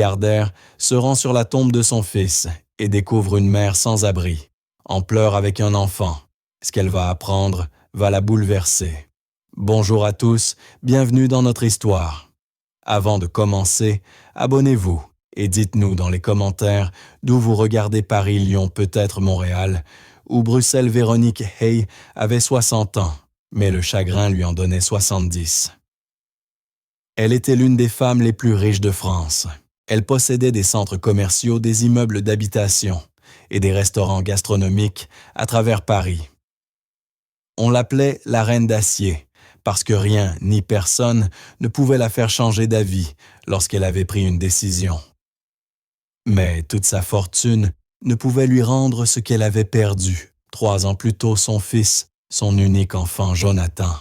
milliardaire se rend sur la tombe de son fils et découvre une mère sans abri, en pleurs avec un enfant. Ce qu'elle va apprendre va la bouleverser. Bonjour à tous, bienvenue dans notre histoire. Avant de commencer, abonnez-vous et dites-nous dans les commentaires d'où vous regardez Paris-Lyon, peut-être Montréal, où Bruxelles-Véronique Hay avait 60 ans, mais le chagrin lui en donnait 70. Elle était l'une des femmes les plus riches de France. Elle possédait des centres commerciaux, des immeubles d'habitation et des restaurants gastronomiques à travers Paris. On l'appelait la Reine d'Acier, parce que rien ni personne ne pouvait la faire changer d'avis lorsqu'elle avait pris une décision. Mais toute sa fortune ne pouvait lui rendre ce qu'elle avait perdu 3 ans plus tôt, son fils, son unique enfant Jonathan.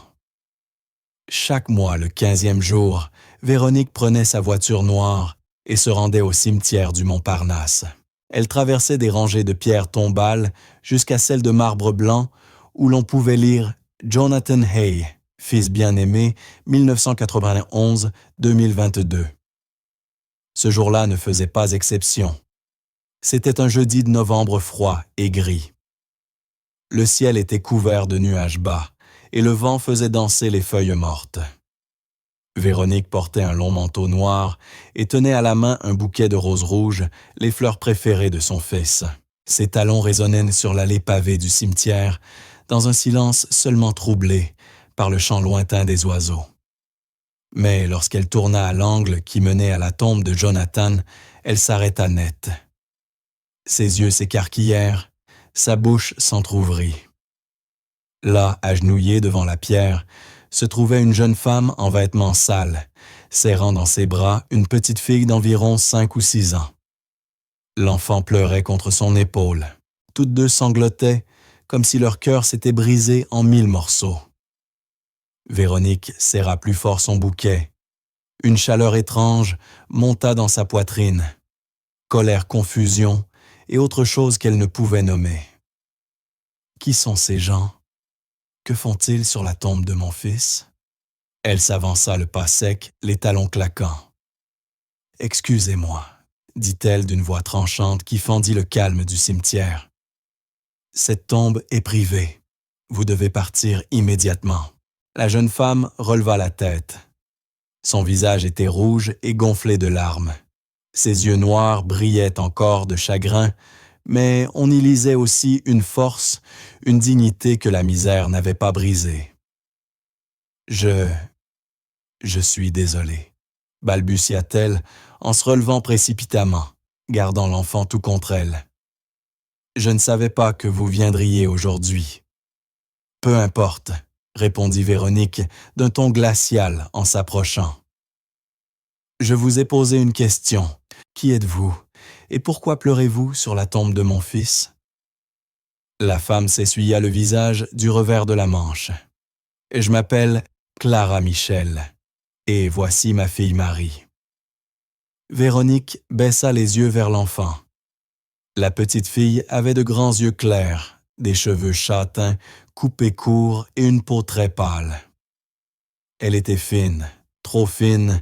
Chaque mois, le 15e jour, Véronique prenait sa voiture noire et se rendait au cimetière du Montparnasse. Elle traversait des rangées de pierres tombales jusqu'à celles de marbre blanc où l'on pouvait lire « Jonathan Hay, fils bien-aimé, 1991-2022 ». Ce jour-là ne faisait pas exception. C'était un jeudi de novembre froid et gris. Le ciel était couvert de nuages bas et le vent faisait danser les feuilles mortes. Véronique portait un long manteau noir et tenait à la main un bouquet de roses rouges, les fleurs préférées de son fils. Ses talons résonnaient sur l'allée pavée du cimetière, dans un silence seulement troublé par le chant lointain des oiseaux. Mais lorsqu'elle tourna à l'angle qui menait à la tombe de Jonathan, elle s'arrêta net. Ses yeux s'écarquillèrent, sa bouche s'entr'ouvrit. Là, agenouillée devant la pierre, se trouvait une jeune femme en vêtements sales, serrant dans ses bras une petite fille d'environ 5 ou 6 ans. L'enfant pleurait contre son épaule. Toutes deux sanglotaient, comme si leur cœur s'était brisé en 1000 morceaux. Véronique serra plus fort son bouquet. Une chaleur étrange monta dans sa poitrine. Colère, confusion et autre chose qu'elle ne pouvait nommer. Qui sont ces gens? Que font-ils sur la tombe de mon fils? Elle s'avança le pas sec, les talons claquants. « Excusez-moi », dit-elle d'une voix tranchante qui fendit le calme du cimetière. « Cette tombe est privée. Vous devez partir immédiatement. » La jeune femme releva la tête. Son visage était rouge et gonflé de larmes. Ses yeux noirs brillaient encore de chagrin, mais on y lisait aussi une force, une dignité que la misère n'avait pas brisée. « Je suis désolée », balbutia-t-elle en se relevant précipitamment, gardant l'enfant tout contre elle. « Je ne savais pas que vous viendriez aujourd'hui. »« Peu importe », répondit Véronique d'un ton glacial en s'approchant. « Je vous ai posé une question. Qui êtes-vous? Et pourquoi pleurez-vous sur la tombe de mon fils? » La femme s'essuya le visage du revers de la manche. « Je m'appelle Clara Michel, et voici ma fille Marie. » Véronique baissa les yeux vers l'enfant. La petite fille avait de grands yeux clairs, des cheveux châtains, coupés courts et une peau très pâle. Elle était fine, trop fine,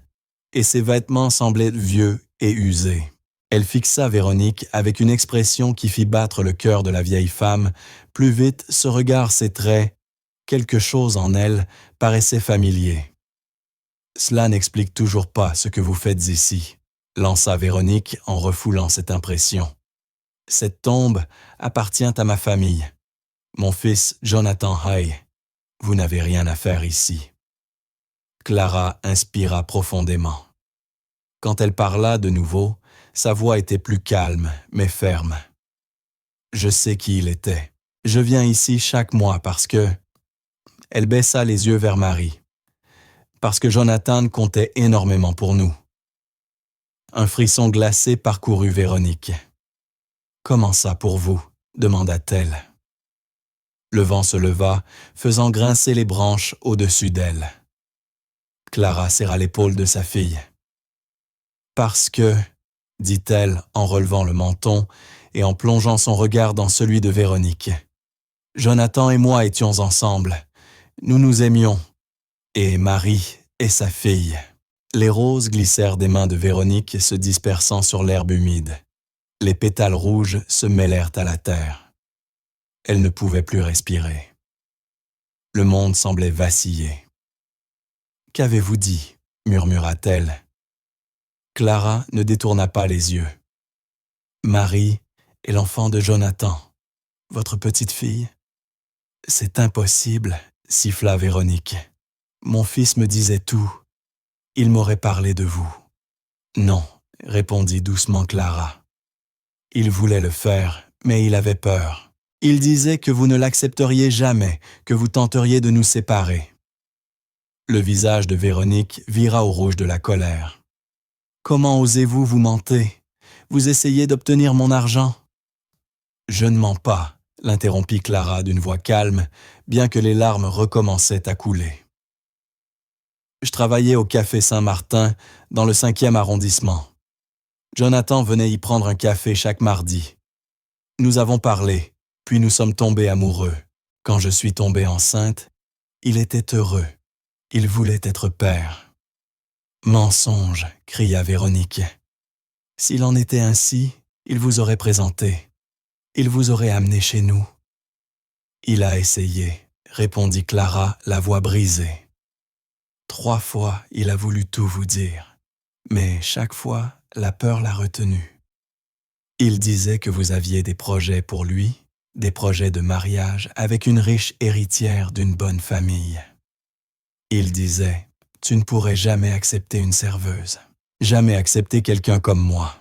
et ses vêtements semblaient vieux et usés. Elle fixa Véronique avec une expression qui fit battre le cœur de la vieille femme. Plus vite, ce regard, ses traits, quelque chose en elle paraissait familier. « Cela n'explique toujours pas ce que vous faites ici », lança Véronique en refoulant cette impression. « Cette tombe appartient à ma famille. Mon fils Jonathan Hay. Vous n'avez rien à faire ici. » Clara inspira profondément. Quand elle parla de nouveau, sa voix était plus calme, mais ferme. « Je sais qui il était. Je viens ici chaque mois parce que... » Elle baissa les yeux vers Marie. « Parce que Jonathan comptait énormément pour nous. » Un frisson glacé parcourut Véronique. « Comment ça pour vous? » demanda-t-elle. Le vent se leva, faisant grincer les branches au-dessus d'elle. Clara serra l'épaule de sa fille. « Parce que... » dit-elle en relevant le menton et en plongeant son regard dans celui de Véronique. « Jonathan et moi étions ensemble. Nous nous aimions. Et Marie est sa fille. Les roses glissèrent des mains de Véronique se dispersant sur l'herbe humide. Les pétales rouges se mêlèrent à la terre. Elle ne pouvait plus respirer. Le monde semblait vaciller. « Qu'avez-vous dit ?» murmura-t-elle. Clara ne détourna pas les yeux. « Marie est l'enfant de Jonathan, votre petite fille. »« C'est impossible, » siffla Véronique. « Mon fils me disait tout. Il m'aurait parlé de vous. »« Non, » répondit doucement Clara. « Il voulait le faire, mais il avait peur. Il disait que vous ne l'accepteriez jamais, que vous tenteriez de nous séparer. » Le visage de Véronique vira au rouge de la colère. « Comment osez-vous vous menter? Vous essayez d'obtenir mon argent? »« Je ne mens pas, » l'interrompit Clara d'une voix calme, bien que les larmes recommençaient à couler. « Je travaillais au Café Saint-Martin, dans le 5e arrondissement. Jonathan venait y prendre un café chaque mardi. Nous avons parlé, puis nous sommes tombés amoureux. Quand je suis tombée enceinte, il était heureux. Il voulait être père. »« Mensonge !» cria Véronique. « S'il en était ainsi, il vous aurait présenté. Il vous aurait amené chez nous. »« Il a essayé, » répondit Clara, la voix brisée. « 3 fois, il a voulu tout vous dire, mais chaque fois, la peur l'a retenu. Il disait que vous aviez des projets pour lui, des projets de mariage avec une riche héritière d'une bonne famille. Il disait, tu ne pourrais jamais accepter une serveuse, jamais accepter quelqu'un comme moi. »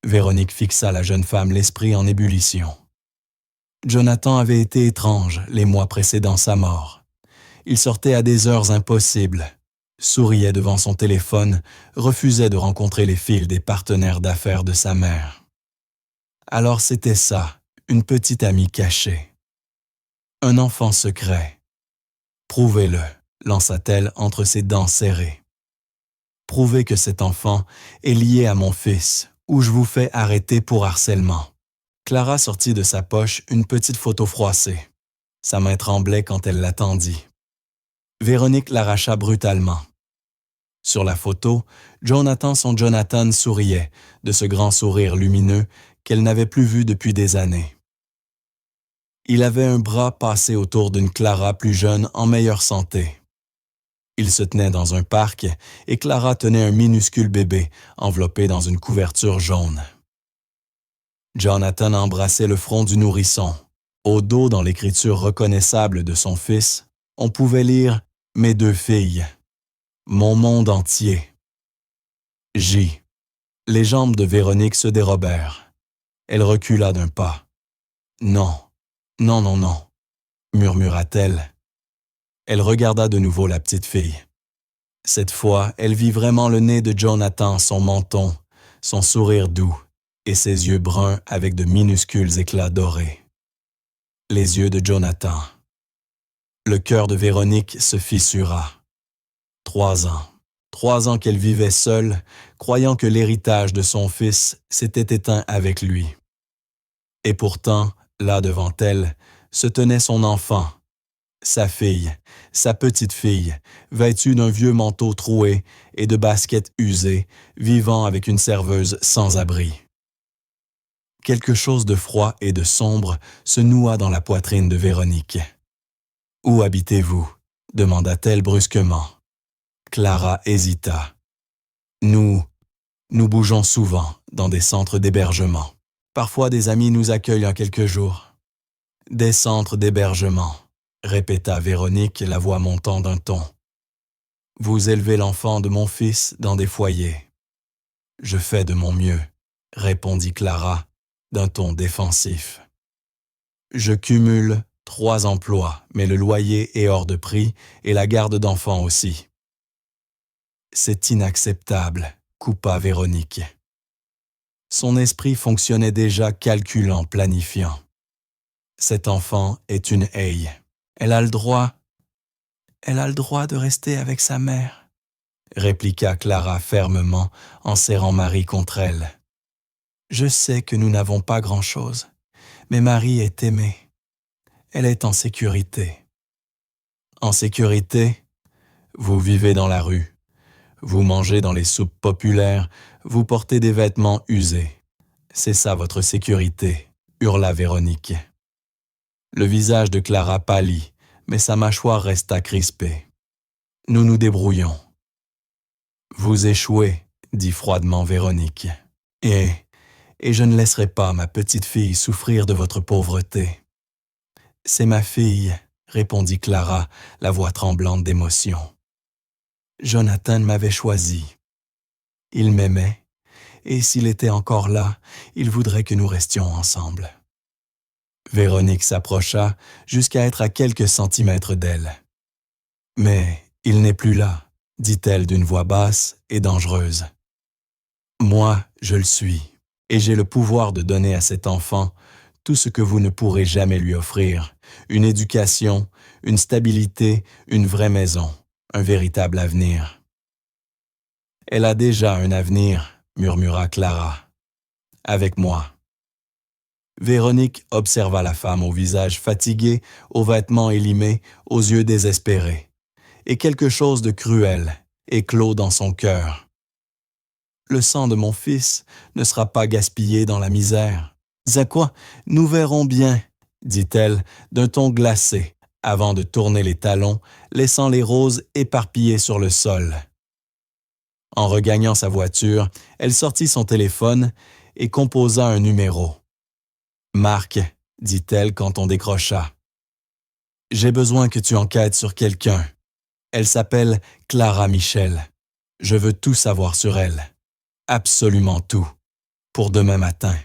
Véronique fixa la jeune femme l'esprit en ébullition. Jonathan avait été étrange les mois précédant sa mort. Il sortait à des heures impossibles, souriait devant son téléphone, refusait de rencontrer les filles des partenaires d'affaires de sa mère. Alors c'était ça, une petite amie cachée. Un enfant secret. Prouvez-le, lança-t-elle entre ses dents serrées. Prouvez que cet enfant est lié à mon fils, ou je vous fais arrêter pour harcèlement. Clara sortit de sa poche une petite photo froissée. Sa main tremblait quand elle la tendit. Véronique l'arracha brutalement. Sur la photo, son Jonathan souriait, de ce grand sourire lumineux qu'elle n'avait plus vu depuis des années. Il avait un bras passé autour d'une Clara plus jeune en meilleure santé. Il se tenait dans un parc et Clara tenait un minuscule bébé enveloppé dans une couverture jaune. Jonathan embrassait le front du nourrisson. Au dos, dans l'écriture reconnaissable de son fils, on pouvait lire « Mes 2 filles »,« Mon monde entier ». J. Les jambes de Véronique se dérobèrent. Elle recula d'un pas. « Non, non, non, non », murmura-t-elle. Elle regarda de nouveau la petite fille. Cette fois, elle vit vraiment le nez de Jonathan, son menton, son sourire doux et ses yeux bruns avec de minuscules éclats dorés. Les yeux de Jonathan. Le cœur de Véronique se fissura. 3 ans. 3 ans qu'elle vivait seule, croyant que l'héritage de son fils s'était éteint avec lui. Et pourtant, là devant elle, se tenait son enfant, sa fille, sa petite fille, vêtue d'un vieux manteau troué et de baskets usées, vivant avec une serveuse sans abri. Quelque chose de froid et de sombre se noua dans la poitrine de Véronique. « Où habitez-vous » demanda-t-elle brusquement. Clara hésita. « Nous bougeons souvent dans des centres d'hébergement. Parfois des amis nous accueillent en quelques jours. »« Des centres d'hébergement » répéta Véronique, la voix montant d'un ton. « Vous élevez l'enfant de mon fils dans des foyers. »« Je fais de mon mieux, » répondit Clara, d'un ton défensif. « Je cumule 3 emplois, mais le loyer est hors de prix et la garde d'enfants aussi. »« C'est inacceptable, » coupa Véronique. Son esprit fonctionnait déjà calculant, planifiant. « Cet enfant est une Haye. Elle a le droit de rester avec sa mère, » répliqua Clara fermement en serrant Marie contre elle. « Je sais que nous n'avons pas grand-chose, mais Marie est aimée. Elle est en sécurité. » « En sécurité? Vous vivez dans la rue. Vous mangez dans les soupes populaires, vous portez des vêtements usés. C'est ça votre sécurité, hurla Véronique. Le visage de Clara pâlit, mais sa mâchoire resta crispée. Nous nous débrouillons. Vous échouez, dit froidement Véronique. Et je ne laisserai pas ma petite fille souffrir de votre pauvreté. C'est ma fille, répondit Clara, la voix tremblante d'émotion. Jonathan m'avait choisi. Il m'aimait, et s'il était encore là, il voudrait que nous restions ensemble. Véronique s'approcha jusqu'à être à quelques centimètres d'elle. Mais il n'est plus là, dit-elle d'une voix basse et dangereuse. Moi, je le suis, et j'ai le pouvoir de donner à cet enfant tout ce que vous ne pourrez jamais lui offrir, une éducation, une stabilité, une vraie maison, un véritable avenir. Elle a déjà un avenir, murmura Clara. Avec moi. Véronique observa la femme au visage fatigué, aux vêtements élimés, aux yeux désespérés. Et quelque chose de cruel éclot dans son cœur. Le sang de mon fils ne sera pas gaspillé dans la misère. À quoi, nous verrons bien, dit-elle d'un ton glacé, avant de tourner les talons, laissant les roses éparpillées sur le sol. En regagnant sa voiture, elle sortit son téléphone et composa un numéro. « Marc, dit-elle quand on décrocha. J'ai besoin que tu enquêtes sur quelqu'un. Elle s'appelle Clara Michel. Je veux tout savoir sur elle. Absolument tout. Pour demain matin. »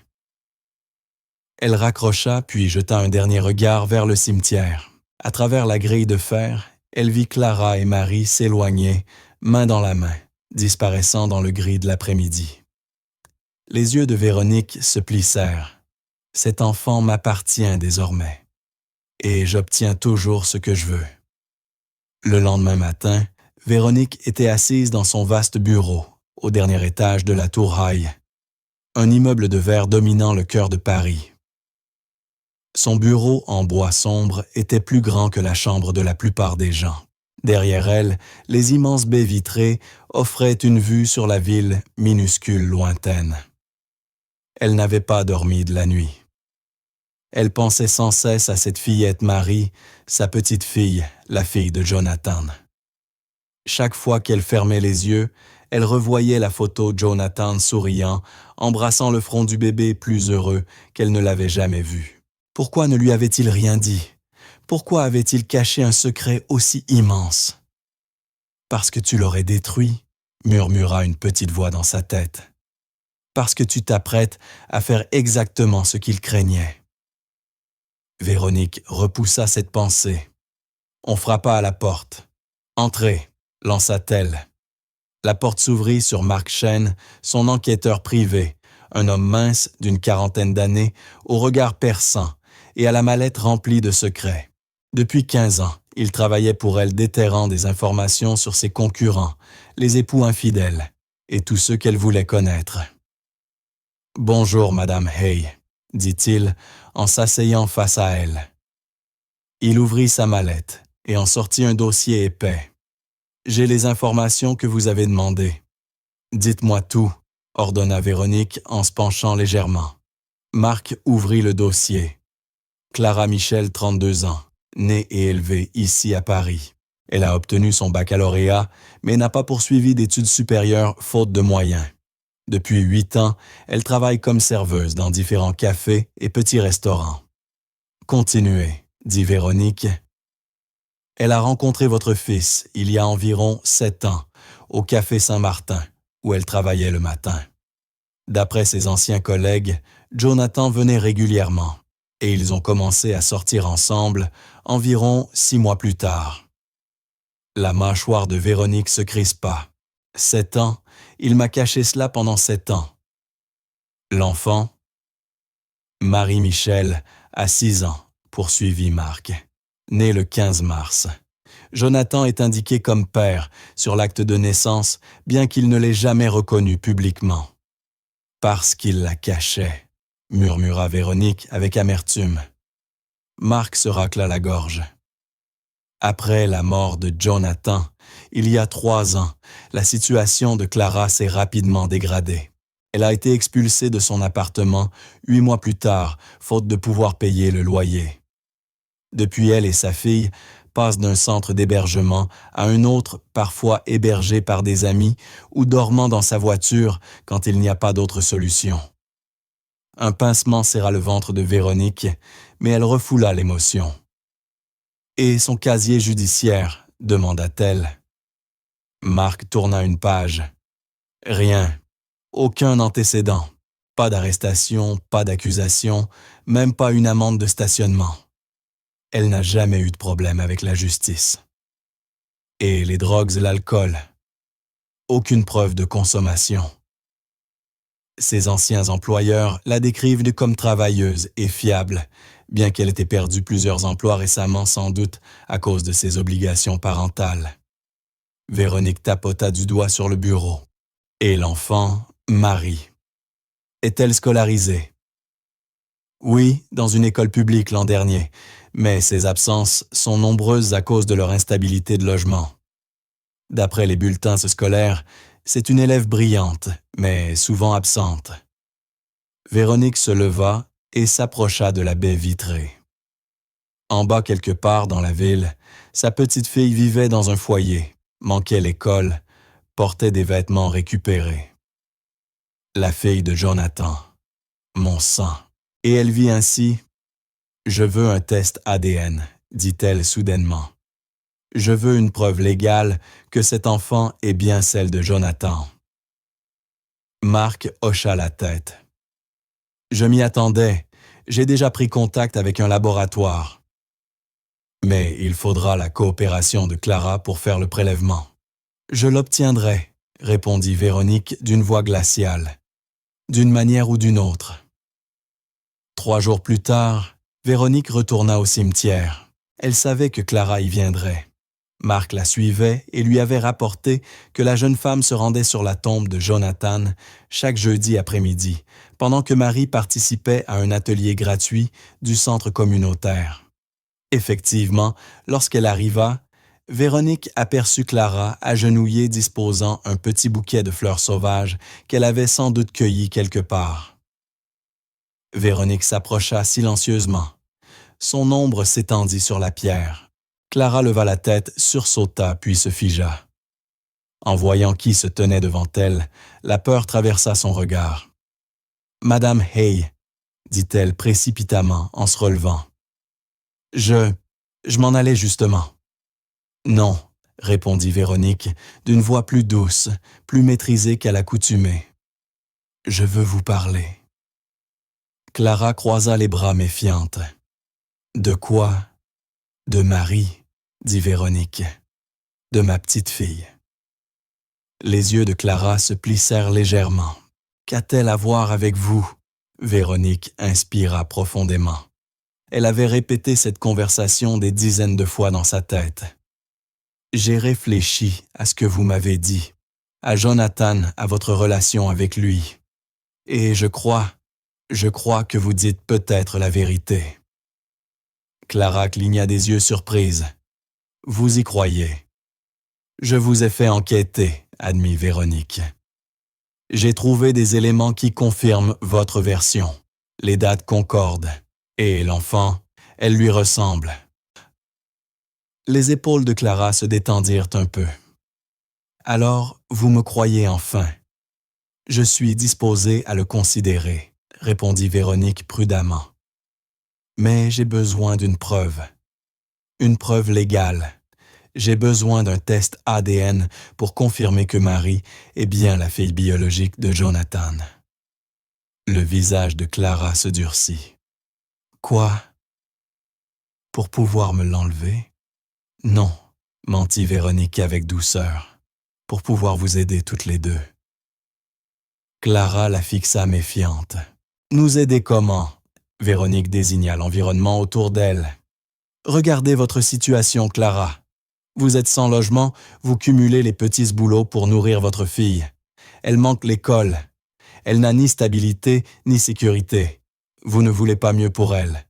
Elle raccrocha puis jeta un dernier regard vers le cimetière. À travers la grille de fer, elle vit Clara et Marie s'éloigner, main dans la main, disparaissant dans le gris de l'après-midi. Les yeux de Véronique se plissèrent. Cet enfant m'appartient désormais, et j'obtiens toujours ce que je veux. Le lendemain matin, Véronique était assise dans son vaste bureau, au dernier étage de la Tour High, un immeuble de verre dominant le cœur de Paris. Son bureau en bois sombre était plus grand que la chambre de la plupart des gens. Derrière elle, les immenses baies vitrées offraient une vue sur la ville minuscule lointaine. Elle n'avait pas dormi de la nuit. Elle pensait sans cesse à cette fillette Marie, sa petite fille, la fille de Jonathan. Chaque fois qu'elle fermait les yeux, elle revoyait la photo de Jonathan souriant, embrassant le front du bébé plus heureux qu'elle ne l'avait jamais vu. Pourquoi ne lui avait-il rien dit? Pourquoi avait-il caché un secret aussi immense? Parce que tu l'aurais détruit, murmura une petite voix dans sa tête. Parce que tu t'apprêtes à faire exactement ce qu'il craignait. Véronique repoussa cette pensée. On frappa à la porte. « Entrez », lança-t-elle. La porte s'ouvrit sur Marc Chen, son enquêteur privé, un homme mince d'une quarantaine d'années, au regard perçant et à la mallette remplie de secrets. Depuis 15 ans, il travaillait pour elle déterrant des informations sur ses concurrents, les époux infidèles, et tous ceux qu'elle voulait connaître. « Bonjour, Madame Hay », dit-il en s'asseyant face à elle. Il ouvrit sa mallette et en sortit un dossier épais. « J'ai les informations que vous avez demandées. »« Dites-moi tout », ordonna Véronique en se penchant légèrement. Marc ouvrit le dossier. Clara Michel, 32 ans, née et élevée ici à Paris. Elle a obtenu son baccalauréat, mais n'a pas poursuivi d'études supérieures faute de moyens. Depuis 8 ans, elle travaille comme serveuse dans différents cafés et petits restaurants. « Continuez », dit Véronique. Elle a rencontré votre fils il y a environ 7 ans, au Café Saint-Martin, où elle travaillait le matin. D'après ses anciens collègues, Jonathan venait régulièrement, et ils ont commencé à sortir ensemble environ 6 mois plus tard. La mâchoire de Véronique se crispa. 7 ans, il m'a caché cela pendant 7 ans. L'enfant? Marie-Michel a 6 ans, poursuivit Marc. Né le 15 mars. Jonathan est indiqué comme père sur l'acte de naissance, bien qu'il ne l'ait jamais reconnu publiquement. Parce qu'il la cachait, murmura Véronique avec amertume. Marc se racla la gorge. Après la mort de Jonathan, il y a 3 ans, la situation de Clara s'est rapidement dégradée. Elle a été expulsée de son appartement 8 mois plus tard, faute de pouvoir payer le loyer. Depuis, elle et sa fille passent d'un centre d'hébergement à un autre, parfois hébergés par des amis ou dormant dans sa voiture quand il n'y a pas d'autre solution. Un pincement serra le ventre de Véronique, mais elle refoula l'émotion. « Et son casier judiciaire ?» demanda-t-elle. Marc tourna une page. Rien. Aucun antécédent. Pas d'arrestation, pas d'accusation, même pas une amende de stationnement. Elle n'a jamais eu de problème avec la justice. Et les drogues et l'alcool? Aucune preuve de consommation. Ses anciens employeurs la décrivent comme travailleuse et fiable, bien qu'elle ait perdu plusieurs emplois récemment sans doute à cause de ses obligations parentales. Véronique tapota du doigt sur le bureau. Et l'enfant, Marie. Est-elle scolarisée? Oui, dans une école publique l'an dernier, mais ses absences sont nombreuses à cause de leur instabilité de logement. D'après les bulletins scolaires, c'est une élève brillante, mais souvent absente. Véronique se leva et s'approcha de la baie vitrée. En bas quelque part dans la ville, sa petite fille vivait dans un foyer, manquait l'école, portait des vêtements récupérés. La fille de Jonathan, mon sang. Et elle vit ainsi. « Je veux un test ADN, » dit-elle soudainement. « Je veux une preuve légale que cet enfant est bien celle de Jonathan. » Marc hocha la tête. « Je m'y attendais. J'ai déjà pris contact avec un laboratoire. Mais il faudra la coopération de Clara pour faire le prélèvement. »« Je l'obtiendrai, » répondit Véronique d'une voix glaciale. « D'une manière ou d'une autre. » 3 jours plus tard, Véronique retourna au cimetière. Elle savait que Clara y viendrait. Marc la suivait et lui avait rapporté que la jeune femme se rendait sur la tombe de Jonathan chaque jeudi après-midi, pendant que Marie participait à un atelier gratuit du centre communautaire. Effectivement, lorsqu'elle arriva, Véronique aperçut Clara agenouillée disposant un petit bouquet de fleurs sauvages qu'elle avait sans doute cueilli quelque part. Véronique s'approcha silencieusement. Son ombre s'étendit sur la pierre. Clara leva la tête, sursauta, puis se figea. En voyant qui se tenait devant elle, la peur traversa son regard. « Madame Hay, » dit-elle précipitamment en se relevant. « Je m'en allais justement. »« Non, » répondit Véronique, d'une voix plus douce, plus maîtrisée qu'à l'accoutumée. « Je veux vous parler. » Clara croisa les bras méfiante. « De quoi? »« De Marie, » dit Véronique. « De ma petite fille. » Les yeux de Clara se plissèrent légèrement. « Qu'a-t-elle à voir avec vous? » Véronique inspira profondément. Elle avait répété cette conversation des dizaines de fois dans sa tête. « J'ai réfléchi à ce que vous m'avez dit, à Jonathan, à votre relation avec lui. Et je crois que vous dites peut-être la vérité. » Clara cligna des yeux surprise. « Vous y croyez? »« Je vous ai fait enquêter, » admit Véronique. « J'ai trouvé des éléments qui confirment votre version. Les dates concordent. Et l'enfant, elle lui ressemble. » Les épaules de Clara se détendirent un peu. « Alors, vous me croyez enfin? »« Je suis disposée à le considérer, » répondit Véronique prudemment. « Mais j'ai besoin d'une preuve. Une preuve légale. J'ai besoin d'un test ADN pour confirmer que Marie est bien la fille biologique de Jonathan. » Le visage de Clara se durcit. « Quoi? Pour pouvoir me l'enlever? »« Non, » mentit Véronique avec douceur, « pour pouvoir vous aider toutes les deux. » Clara la fixa méfiante. « Nous aider comment? » Véronique désigna l'environnement autour d'elle. « Regardez votre situation, Clara. Vous êtes sans logement, vous cumulez les petits boulots pour nourrir votre fille. Elle manque l'école. Elle n'a ni stabilité ni sécurité. Vous ne voulez pas mieux pour elle. »«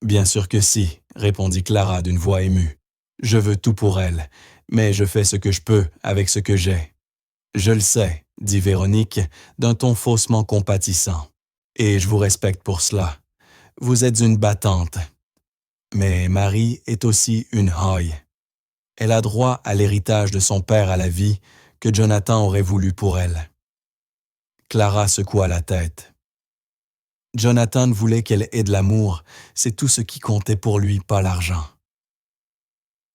Bien sûr que si, » répondit Clara d'une voix émue. Je veux tout pour elle, mais je fais ce que je peux avec ce que j'ai. Je le sais, dit Véronique d'un ton faussement compatissant. Et je vous respecte pour cela. Vous êtes une battante. Mais Marie est aussi une Hoy. Elle a droit à l'héritage de son père à la vie que Jonathan aurait voulu pour elle. Clara secoua la tête. Jonathan voulait qu'elle ait de l'amour, c'est tout ce qui comptait pour lui, pas l'argent.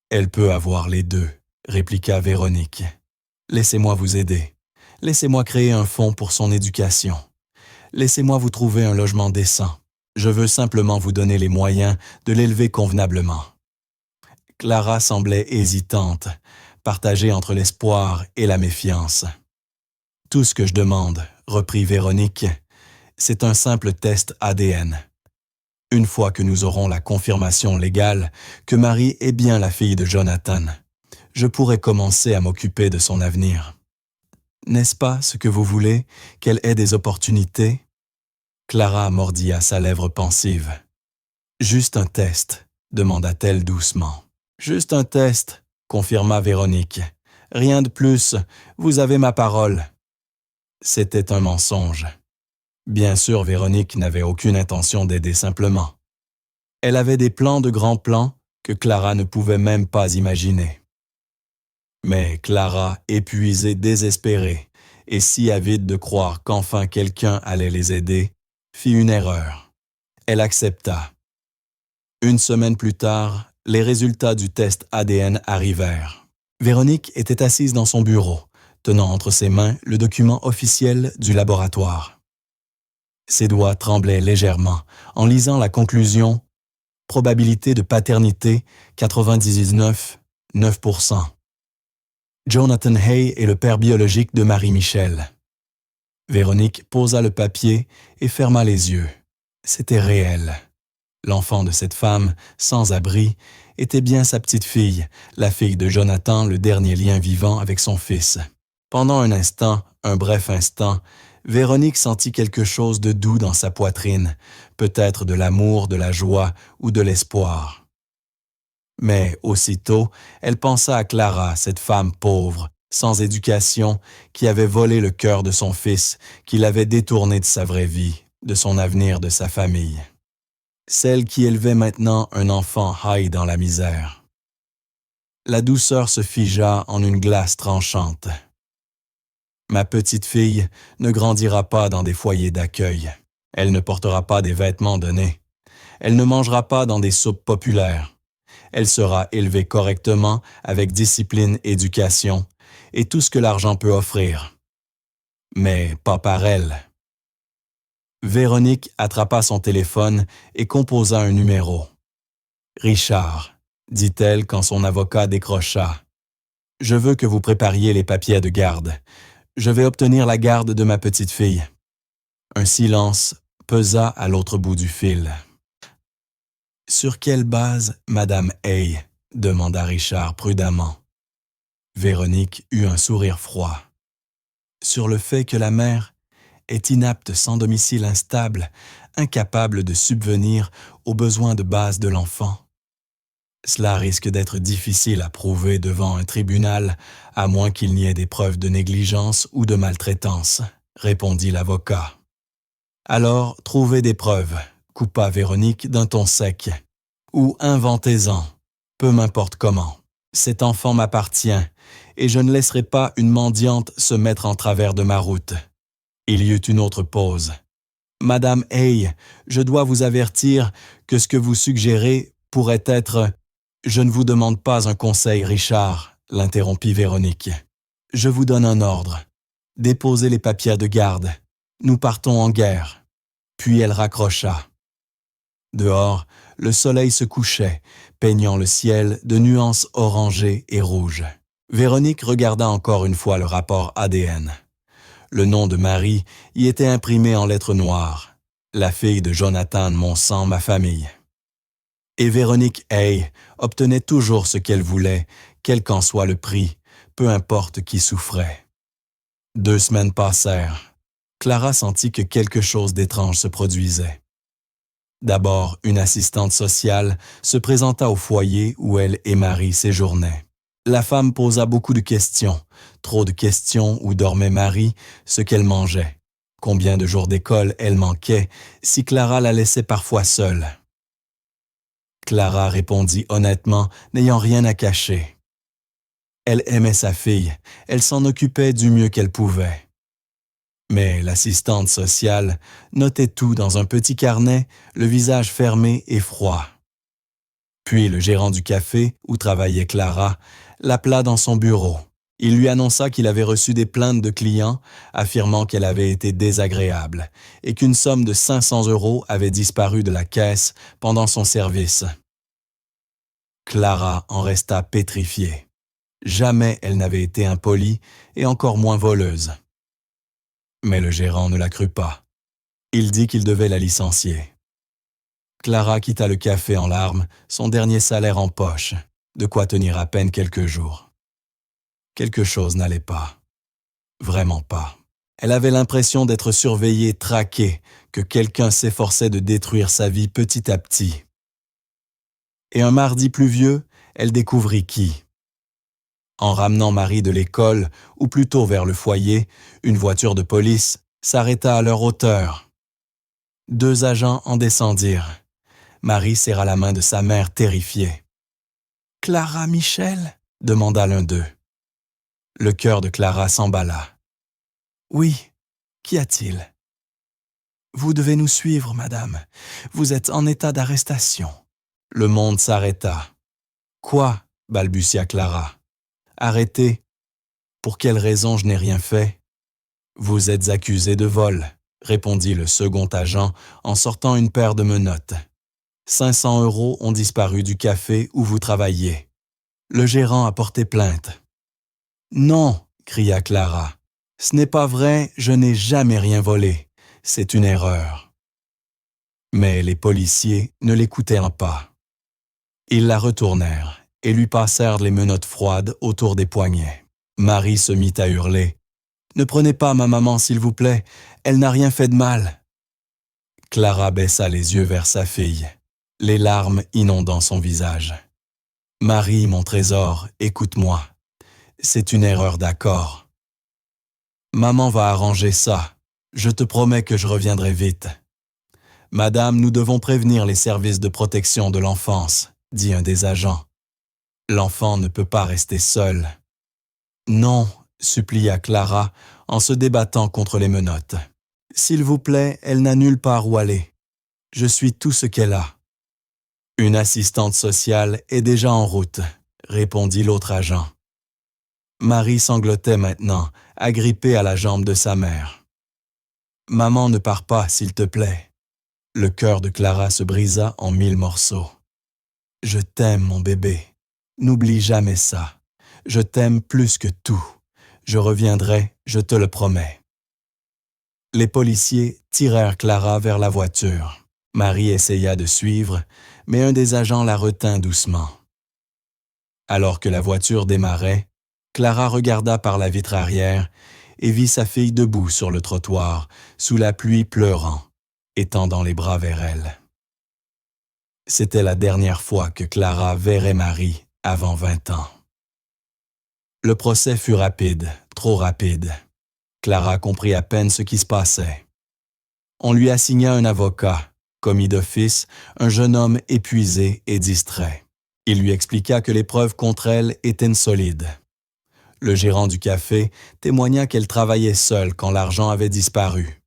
Elle peut avoir les deux, répliqua Véronique. Laissez-moi vous aider. Laissez-moi créer un fonds pour son éducation. Laissez-moi vous trouver un logement décent. Je veux simplement vous donner les moyens de l'élever convenablement. Clara semblait hésitante, partagée entre l'espoir et la méfiance. Tout ce que je demande, reprit Véronique, c'est un simple test ADN. Une fois que nous aurons la confirmation légale que Marie est bien la fille de Jonathan, je pourrai commencer à m'occuper de son avenir. N'est-ce pas ce que vous voulez, qu'elle ait des opportunités? Clara mordilla sa lèvre pensive. Juste un test, demanda-t-elle doucement. Juste un test, confirma Véronique. Rien de plus, vous avez ma parole. C'était un mensonge. Bien sûr, Véronique n'avait aucune intention d'aider simplement. Elle avait des plans de grands plans que Clara ne pouvait même pas imaginer. Mais Clara, épuisée, désespérée, et si avide de croire qu'enfin quelqu'un allait les aider, fit une erreur. Elle accepta. Une semaine plus tard, les résultats du test ADN arrivèrent. Véronique était assise dans son bureau, tenant entre ses mains le document officiel du laboratoire. Ses doigts tremblaient légèrement en lisant la conclusion « Probabilité de paternité 99,9%. Jonathan Hay est le père biologique de Marie-Michel. » Véronique posa le papier et ferma les yeux. C'était réel. L'enfant de cette femme, sans abri, était bien sa petite-fille, la fille de Jonathan, le dernier lien vivant avec son fils. Pendant un instant, un bref instant, Véronique sentit quelque chose de doux dans sa poitrine, peut-être de l'amour, de la joie ou de l'espoir. Mais aussitôt, elle pensa à Clara, cette femme pauvre, sans éducation, qui avait volé le cœur de son fils, qui l'avait détourné de sa vraie vie, de son avenir, de sa famille. Celle qui élevait maintenant un enfant haï dans la misère. La douceur se figea en une glace tranchante. Ma petite fille ne grandira pas dans des foyers d'accueil. Elle ne portera pas des vêtements donnés. Elle ne mangera pas dans des soupes populaires. Elle sera élevée correctement avec discipline, éducation et tout ce que l'argent peut offrir. Mais pas par elle. Véronique attrapa son téléphone et composa un numéro. « Richard », dit-elle quand son avocat décrocha. « Je veux que vous prépariez les papiers de garde. Je vais obtenir la garde de ma petite-fille. » Un silence pesa à l'autre bout du fil. « Sur quelle base, Madame Hay ?» demanda Richard prudemment. Véronique eut un sourire froid. « Sur le fait que la mère est inapte, sans domicile instable, incapable de subvenir aux besoins de base de l'enfant. Cela risque d'être difficile à prouver devant un tribunal, à moins qu'il n'y ait des preuves de négligence ou de maltraitance, répondit l'avocat. Alors, trouvez des preuves, coupa Véronique d'un ton sec, ou inventez-en, peu m'importe comment. Cet enfant m'appartient, et je ne laisserai pas une mendiante se mettre en travers de ma route. Il y eut une autre pause. Madame Hay, je dois vous avertir que ce que vous suggérez pourrait être... Je ne vous demande pas un conseil, Richard, l'interrompit Véronique. Je vous donne un ordre. Déposez les papiers de garde. Nous partons en guerre. Puis elle raccrocha. Dehors, le soleil se couchait, peignant le ciel de nuances orangées et rouges. Véronique regarda encore une fois le rapport ADN. Le nom de Marie y était imprimé en lettres noires. La fille de Jonathan, mon sang, ma famille. Et Véronique Hay obtenait toujours ce qu'elle voulait, quel qu'en soit le prix, peu importe qui souffrait. 2 semaines passèrent. Clara sentit que quelque chose d'étrange se produisait. D'abord, une assistante sociale se présenta au foyer où elle et Marie séjournaient. La femme posa beaucoup de questions, trop de questions où dormait Marie, ce qu'elle mangeait, combien de jours d'école elle manquait, si Clara la laissait parfois seule. Clara répondit honnêtement, n'ayant rien à cacher. Elle aimait sa fille, elle s'en occupait du mieux qu'elle pouvait. Mais l'assistante sociale notait tout dans un petit carnet, le visage fermé et froid. Puis le gérant du café, où travaillait Clara, l'appela dans son bureau. Il lui annonça qu'il avait reçu des plaintes de clients affirmant qu'elle avait été désagréable et qu'une somme de 500 € avait disparu de la caisse pendant son service. Clara en resta pétrifiée. Jamais elle n'avait été impolie et encore moins voleuse. Mais le gérant ne la crut pas. Il dit qu'il devait la licencier. Clara quitta le café en larmes, son dernier salaire en poche, de quoi tenir à peine quelques jours. Quelque chose n'allait pas. Vraiment pas. Elle avait l'impression d'être surveillée, traquée, que quelqu'un s'efforçait de détruire sa vie petit à petit. Et un mardi pluvieux, elle découvrit qui. En ramenant Marie de l'école, ou plutôt vers le foyer, une voiture de police s'arrêta à leur hauteur. 2 agents en descendirent. Marie serra la main de sa mère terrifiée. « Clara Michel ?» demanda l'un d'eux. Le cœur de Clara s'emballa. « Oui, qu'y a-t-il ?»« Vous devez nous suivre, madame. Vous êtes en état d'arrestation. » Le monde s'arrêta. « Quoi ?» balbutia Clara. « Arrêté ? Pour quelle raison je n'ai rien fait ?»« Vous êtes accusé de vol, » répondit le second agent en sortant une paire de menottes. 500 € ont disparu du café où vous travailliez. Le gérant a porté plainte. « Non !» cria Clara. « Ce n'est pas vrai, je n'ai jamais rien volé. C'est une erreur. » Mais les policiers ne l'écoutèrent pas. Ils la retournèrent et lui passèrent les menottes froides autour des poignets. Marie se mit à hurler. « Ne prenez pas ma maman, s'il vous plaît, elle n'a rien fait de mal. » Clara baissa les yeux vers sa fille, les larmes inondant son visage. « Marie, mon trésor, écoute-moi. C'est une erreur, d'accord. Maman va arranger ça. Je te promets que je reviendrai vite. »« Madame, nous devons prévenir les services de protection de l'enfance, » dit un des agents. « L'enfant ne peut pas rester seul. »« Non, » supplia Clara en se débattant contre les menottes. « S'il vous plaît, elle n'a nulle part où aller. Je suis tout ce qu'elle a. »« Une assistante sociale est déjà en route, » répondit l'autre agent. Marie sanglotait maintenant, agrippée à la jambe de sa mère. « Maman, ne pars pas, s'il te plaît. » Le cœur de Clara se brisa en 1000 morceaux. « Je t'aime, mon bébé. N'oublie jamais ça. Je t'aime plus que tout. Je reviendrai, je te le promets. » Les policiers tirèrent Clara vers la voiture. Marie essaya de suivre, mais un des agents la retint doucement. Alors que la voiture démarrait, Clara regarda par la vitre arrière et vit sa fille debout sur le trottoir, sous la pluie pleurant, étendant les bras vers elle. C'était la dernière fois que Clara verrait Marie avant 20 ans. Le procès fut rapide, trop rapide. Clara comprit à peine ce qui se passait. On lui assigna un avocat, commis d'office, un jeune homme épuisé et distrait. Il lui expliqua que les preuves contre elle étaient solides. Le gérant du café témoigna qu'elle travaillait seule quand l'argent avait disparu.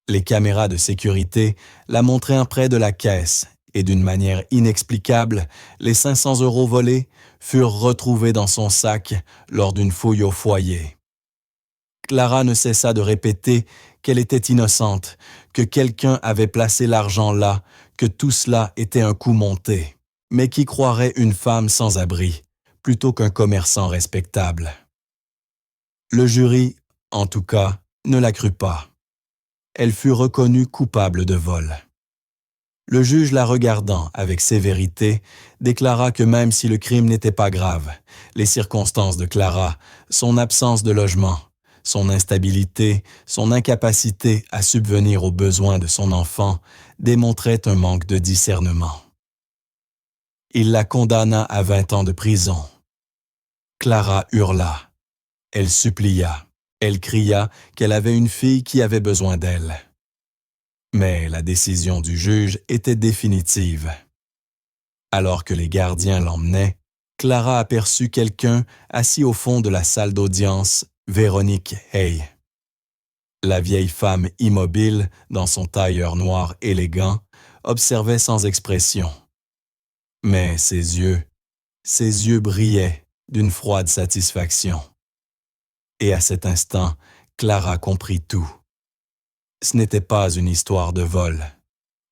Les caméras de sécurité la montraient près de la caisse et d'une manière inexplicable, les 500 € volés furent retrouvés dans son sac lors d'une fouille au foyer. Clara ne cessa de répéter qu'elle était innocente, que quelqu'un avait placé l'argent là, que tout cela était un coup monté. Mais qui croirait une femme sans abri, plutôt qu'un commerçant respectable? Le jury, en tout cas, ne la crut pas. Elle fut reconnue coupable de vol. Le juge, la regardant avec sévérité, déclara que même si le crime n'était pas grave, les circonstances de Clara, son absence de logement, Son instabilité, son incapacité à subvenir aux besoins de son enfant démontraient un manque de discernement. Il la condamna à 20 ans de prison. Clara hurla. Elle supplia. Elle cria qu'elle avait une fille qui avait besoin d'elle. Mais la décision du juge était définitive. Alors que les gardiens l'emmenaient, Clara aperçut quelqu'un assis au fond de la salle d'audience, Véronique Hay. La vieille femme immobile, dans son tailleur noir élégant, observait sans expression. Mais ses yeux brillaient d'une froide satisfaction. Et à cet instant, Clara comprit tout. Ce n'était pas une histoire de vol.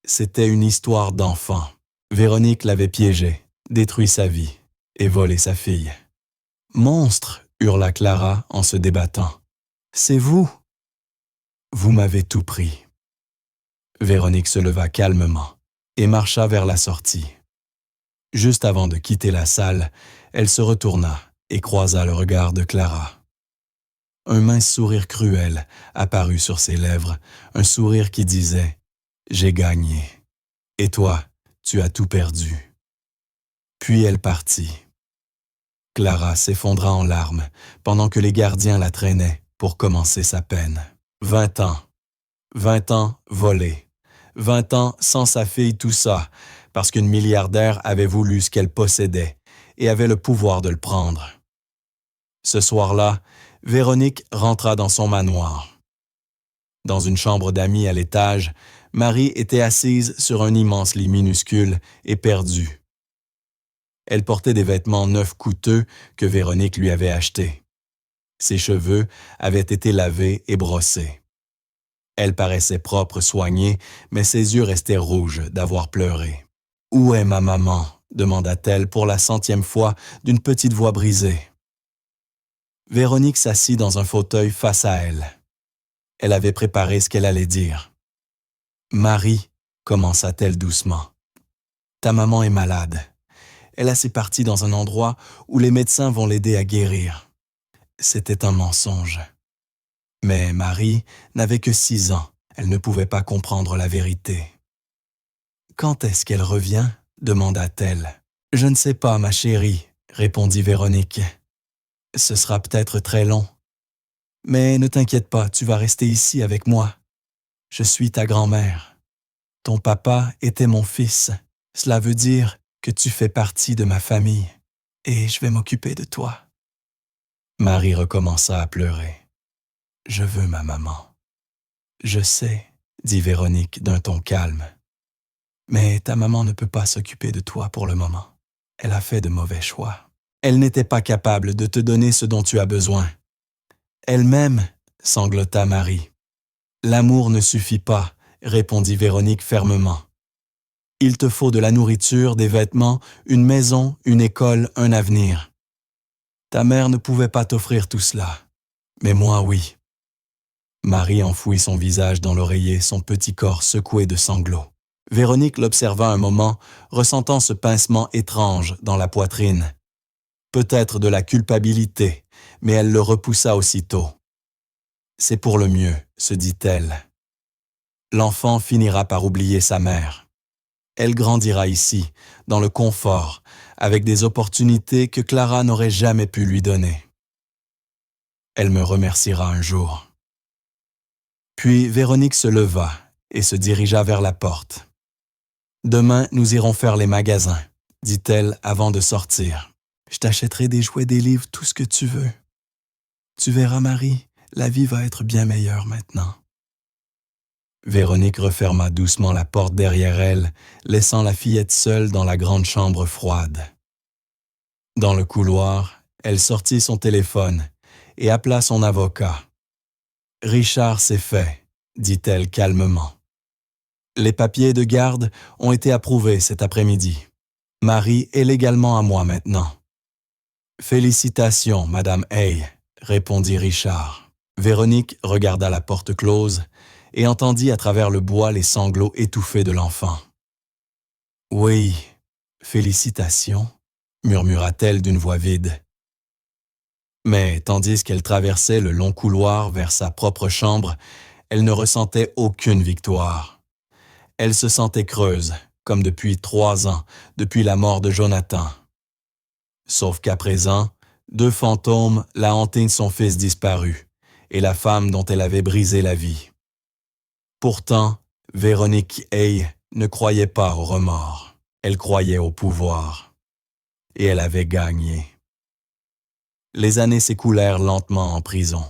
C'était une histoire d'enfant. Véronique l'avait piégé, détruit sa vie et volé sa fille. « Monstre !» hurla Clara en se débattant. « C'est vous !»« Vous m'avez tout pris. » Véronique se leva calmement et marcha vers la sortie. Juste avant de quitter la salle, elle se retourna et croisa le regard de Clara. Un mince sourire cruel apparut sur ses lèvres, un sourire qui disait « J'ai gagné. Et toi, tu as tout perdu. » Puis elle partit. Clara s'effondra en larmes pendant que les gardiens la traînaient pour commencer sa peine. 20 ans. 20 ans volés. 20 ans sans sa fille, tout ça, parce qu'une milliardaire avait voulu ce qu'elle possédait et avait le pouvoir de le prendre. Ce soir-là, Véronique rentra dans son manoir. Dans une chambre d'amis à l'étage, Marie était assise sur un immense lit minuscule et perdue. Elle portait des vêtements neufs coûteux que Véronique lui avait achetés. Ses cheveux avaient été lavés et brossés. Elle paraissait propre, soignée, mais ses yeux restaient rouges d'avoir pleuré. « Où est ma maman ?» demanda-t-elle pour la 100e fois d'une petite voix brisée. Véronique s'assit dans un fauteuil face à elle. Elle avait préparé ce qu'elle allait dire. « Marie, » commença-t-elle doucement, « ta maman est malade. Elle a ses parties dans un endroit où les médecins vont l'aider à guérir. » C'était un mensonge. Mais Marie n'avait que 6 ans. Elle ne pouvait pas comprendre la vérité. « Quand est-ce qu'elle revient ?» demanda-t-elle. « Je ne sais pas, ma chérie, » répondit Véronique. « Ce sera peut-être très long. Mais ne t'inquiète pas, tu vas rester ici avec moi. Je suis ta grand-mère. Ton papa était mon fils. Cela veut dire que tu fais partie de ma famille et je vais m'occuper de toi. » Marie recommença à pleurer. « Je veux ma maman. »« Je sais, » dit Véronique d'un ton calme. « Mais ta maman ne peut pas s'occuper de toi pour le moment. Elle a fait de mauvais choix. Elle n'était pas capable de te donner ce dont tu as besoin. »« Elle-même, » sanglota Marie. « L'amour ne suffit pas, » répondit Véronique fermement. « Il te faut de la nourriture, des vêtements, une maison, une école, un avenir. Ta mère ne pouvait pas t'offrir tout cela, mais moi oui. » Marie enfouit son visage dans l'oreiller, son petit corps secoué de sanglots. Véronique l'observa un moment, ressentant ce pincement étrange dans la poitrine. Peut-être de la culpabilité, mais elle le repoussa aussitôt. « C'est pour le mieux, » se dit-elle. L'enfant finira par oublier sa mère. Elle grandira ici, dans le confort, avec des opportunités que Clara n'aurait jamais pu lui donner. Elle me remerciera un jour. Puis Véronique se leva et se dirigea vers la porte. « Demain, nous irons faire les magasins, » dit-elle avant de sortir. « Je t'achèterai des jouets, des livres, tout ce que tu veux. Tu verras, Marie, la vie va être bien meilleure maintenant. » Véronique referma doucement la porte derrière elle, laissant la fillette seule dans la grande chambre froide. Dans le couloir, elle sortit son téléphone et appela son avocat. « Richard, c'est fait, » dit-elle calmement. « Les papiers de garde ont été approuvés cet après-midi. Marie est légalement à moi maintenant. »« Félicitations, Madame Hay, » répondit Richard. Véronique regarda la porte close et entendit à travers le bois les sanglots étouffés de l'enfant. « Oui, félicitations, » murmura-t-elle d'une voix vide. Mais tandis qu'elle traversait le long couloir vers sa propre chambre, elle ne ressentait aucune victoire. Elle se sentait creuse, comme depuis 3 ans, depuis la mort de Jonathan. Sauf qu'à présent, 2 fantômes la hantaient de son fils disparu, et la femme dont elle avait brisé la vie. Pourtant, Véronique Hay ne croyait pas au remords, elle croyait au pouvoir. Et elle avait gagné. Les années s'écoulèrent lentement en prison.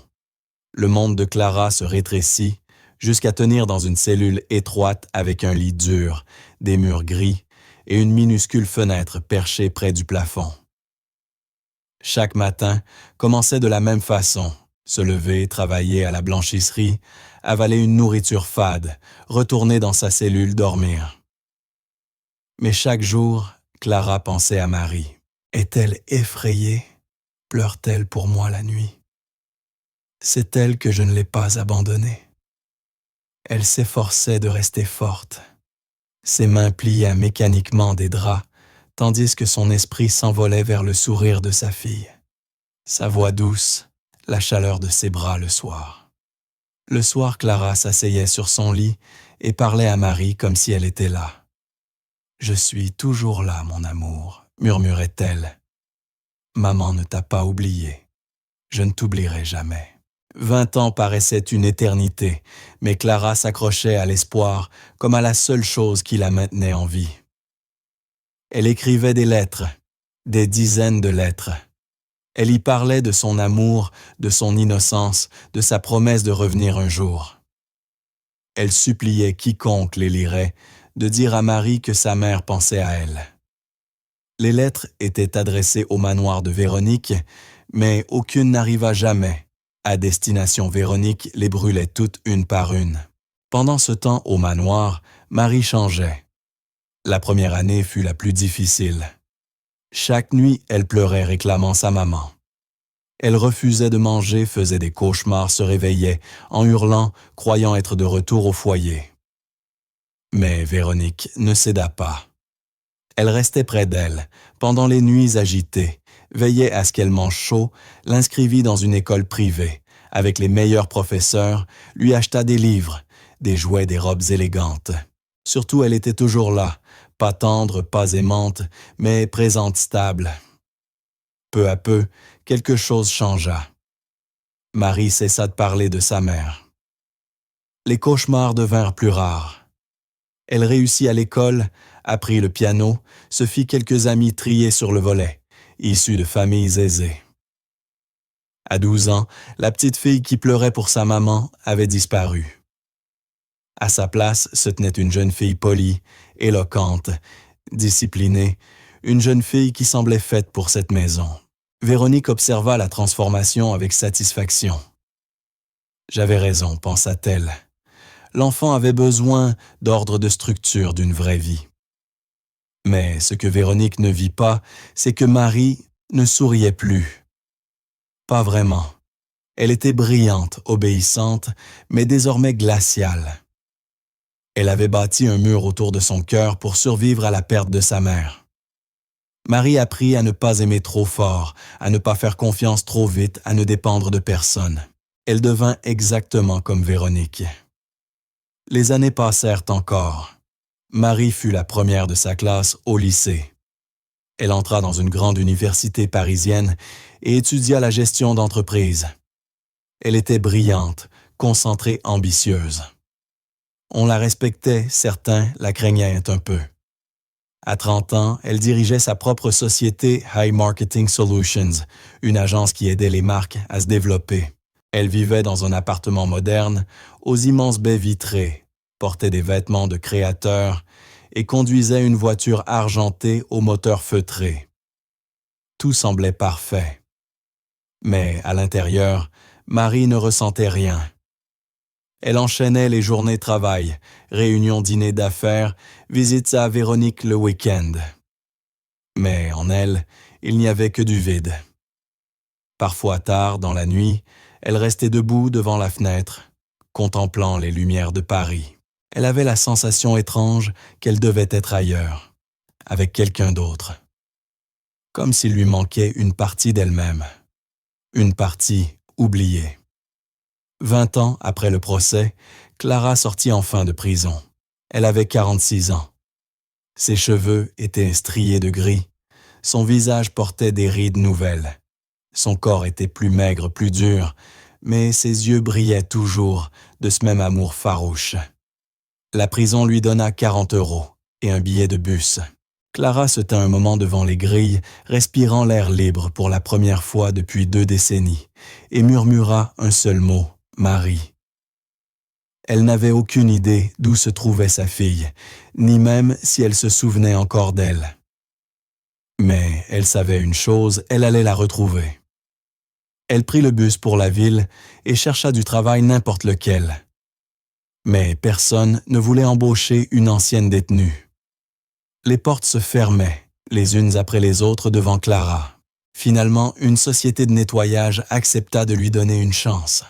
Le monde de Clara se rétrécit jusqu'à tenir dans une cellule étroite avec un lit dur, des murs gris et une minuscule fenêtre perchée près du plafond. Chaque matin commençait de la même façon, se lever, travailler à la blanchisserie, avaler une nourriture fade, retourner dans sa cellule dormir. Mais chaque jour, Clara pensait à Marie. Est-elle effrayée? Pleure-t-elle pour moi la nuit? C'est elle que je ne l'ai pas abandonnée. Elle s'efforçait de rester forte. Ses mains pliaient mécaniquement des draps, tandis que son esprit s'envolait vers le sourire de sa fille. Sa voix douce, la chaleur de ses bras le soir. Le soir, Clara s'asseyait sur son lit et parlait à Marie comme si elle était là. « Je suis toujours là, mon amour », murmurait-elle. « Maman ne t'a pas oublié. Je ne t'oublierai jamais. » 20 ans paraissaient une éternité, mais Clara s'accrochait à l'espoir comme à la seule chose qui la maintenait en vie. Elle écrivait des lettres, des dizaines de lettres. Elle y parlait de son amour, de son innocence, de sa promesse de revenir un jour. Elle suppliait quiconque les lirait de dire à Marie que sa mère pensait à elle. Les lettres étaient adressées au manoir de Véronique, mais aucune n'arriva jamais. À destination Véronique les brûlait toutes une par une. Pendant ce temps, au manoir, Marie changeait. La première année fut la plus difficile. Chaque nuit, elle pleurait réclamant sa maman. Elle refusait de manger, faisait des cauchemars, se réveillait, en hurlant, croyant être de retour au foyer. Mais Véronique ne céda pas. Elle restait près d'elle, pendant les nuits agitées, veillait à ce qu'elle mange chaud, l'inscrivit dans une école privée, avec les meilleurs professeurs, lui acheta des livres, des jouets, des robes élégantes. Surtout, elle était toujours là, pas tendre, pas aimante, mais présente stable. Peu à peu, quelque chose changea. Marie cessa de parler de sa mère. Les cauchemars devinrent plus rares. Elle réussit à l'école, apprit le piano, se fit quelques amis triés sur le volet, issus de familles aisées. À 12 ans, la petite fille qui pleurait pour sa maman avait disparu. À sa place se tenait une jeune fille polie, éloquente, disciplinée, une jeune fille qui semblait faite pour cette maison. Véronique observa la transformation avec satisfaction. « J'avais raison, pensa-t-elle. L'enfant avait besoin d'ordre de structure d'une vraie vie. » Mais ce que Véronique ne vit pas, c'est que Marie ne souriait plus. Pas vraiment. Elle était brillante, obéissante, mais désormais glaciale. Elle avait bâti un mur autour de son cœur pour survivre à la perte de sa mère. Marie apprit à ne pas aimer trop fort, à ne pas faire confiance trop vite, à ne dépendre de personne. Elle devint exactement comme Véronique. Les années passèrent encore. Marie fut la première de sa classe au lycée. Elle entra dans une grande université parisienne et étudia la gestion d'entreprise. Elle était brillante, concentrée, ambitieuse. On la respectait, certains la craignaient un peu. À 30 ans, elle dirigeait sa propre société High Marketing Solutions, une agence qui aidait les marques à se développer. Elle vivait dans un appartement moderne, aux immenses baies vitrées, portait des vêtements de créateur et conduisait une voiture argentée au moteur feutré. Tout semblait parfait. Mais à l'intérieur, Marie ne ressentait rien. Elle enchaînait les journées de travail, réunions dîners d'affaires, visites à Véronique le week-end. Mais en elle, il n'y avait que du vide. Parfois tard, dans la nuit, elle restait debout devant la fenêtre, contemplant les lumières de Paris. Elle avait la sensation étrange qu'elle devait être ailleurs, avec quelqu'un d'autre. Comme s'il lui manquait une partie d'elle-même. Une partie oubliée. 20 ans après le procès, Clara sortit enfin de prison. Elle avait 46 ans. Ses cheveux étaient striés de gris. Son visage portait des rides nouvelles. Son corps était plus maigre, plus dur, mais ses yeux brillaient toujours de ce même amour farouche. La prison lui donna 40 € et un billet de bus. Clara se tint un moment devant les grilles, respirant l'air libre pour la première fois depuis 2 décennies, et murmura un seul mot, Marie. Elle n'avait aucune idée d'où se trouvait sa fille, ni même si elle se souvenait encore d'elle. Mais elle savait une chose, elle allait la retrouver. Elle prit le bus pour la ville et chercha du travail n'importe lequel. Mais personne ne voulait embaucher une ancienne détenue. Les portes se fermaient, les unes après les autres devant Clara. Finalement, une société de nettoyage accepta de lui donner une chance.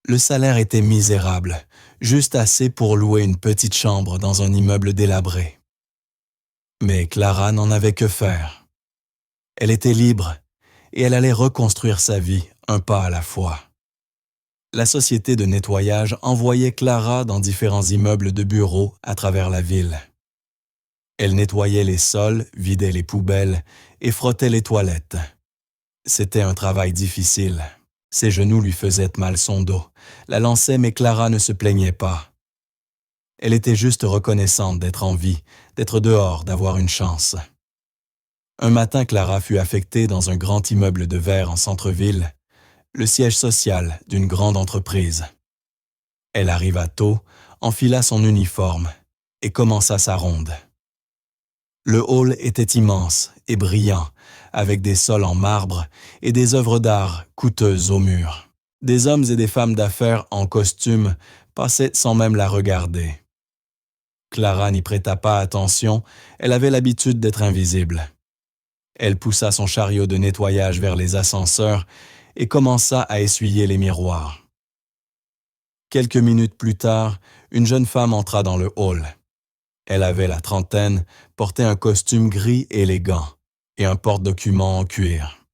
Le salaire était misérable, juste assez pour louer une petite chambre dans un immeuble délabré. Mais Clara n'en avait que faire. Elle était libre et elle allait reconstruire sa vie un pas à la fois. La société de nettoyage envoyait Clara dans différents immeubles de bureaux à travers la ville. Elle nettoyait les sols, vidait les poubelles et frottait les toilettes. C'était un travail difficile. Ses genoux lui faisaient mal son dos, la lançaient mais Clara ne se plaignait pas. Elle était juste reconnaissante d'être en vie, d'être dehors, d'avoir une chance. Un matin, Clara fut affectée dans un grand immeuble de verre en centre-ville, le siège social d'une grande entreprise. Elle arriva tôt, enfila son uniforme et commença sa ronde. Le hall était immense et brillant, avec des sols en marbre et des œuvres d'art coûteuses au mur. Des hommes et des femmes d'affaires en costume passaient sans même la regarder. Clara n'y prêta pas attention, elle avait l'habitude d'être invisible. Elle poussa son chariot de nettoyage vers les ascenseurs et commença à essuyer les miroirs. Quelques minutes plus tard, une jeune femme entra dans le hall. Elle avait la trentaine, portait un costume gris élégant et un porte-documents en cuir.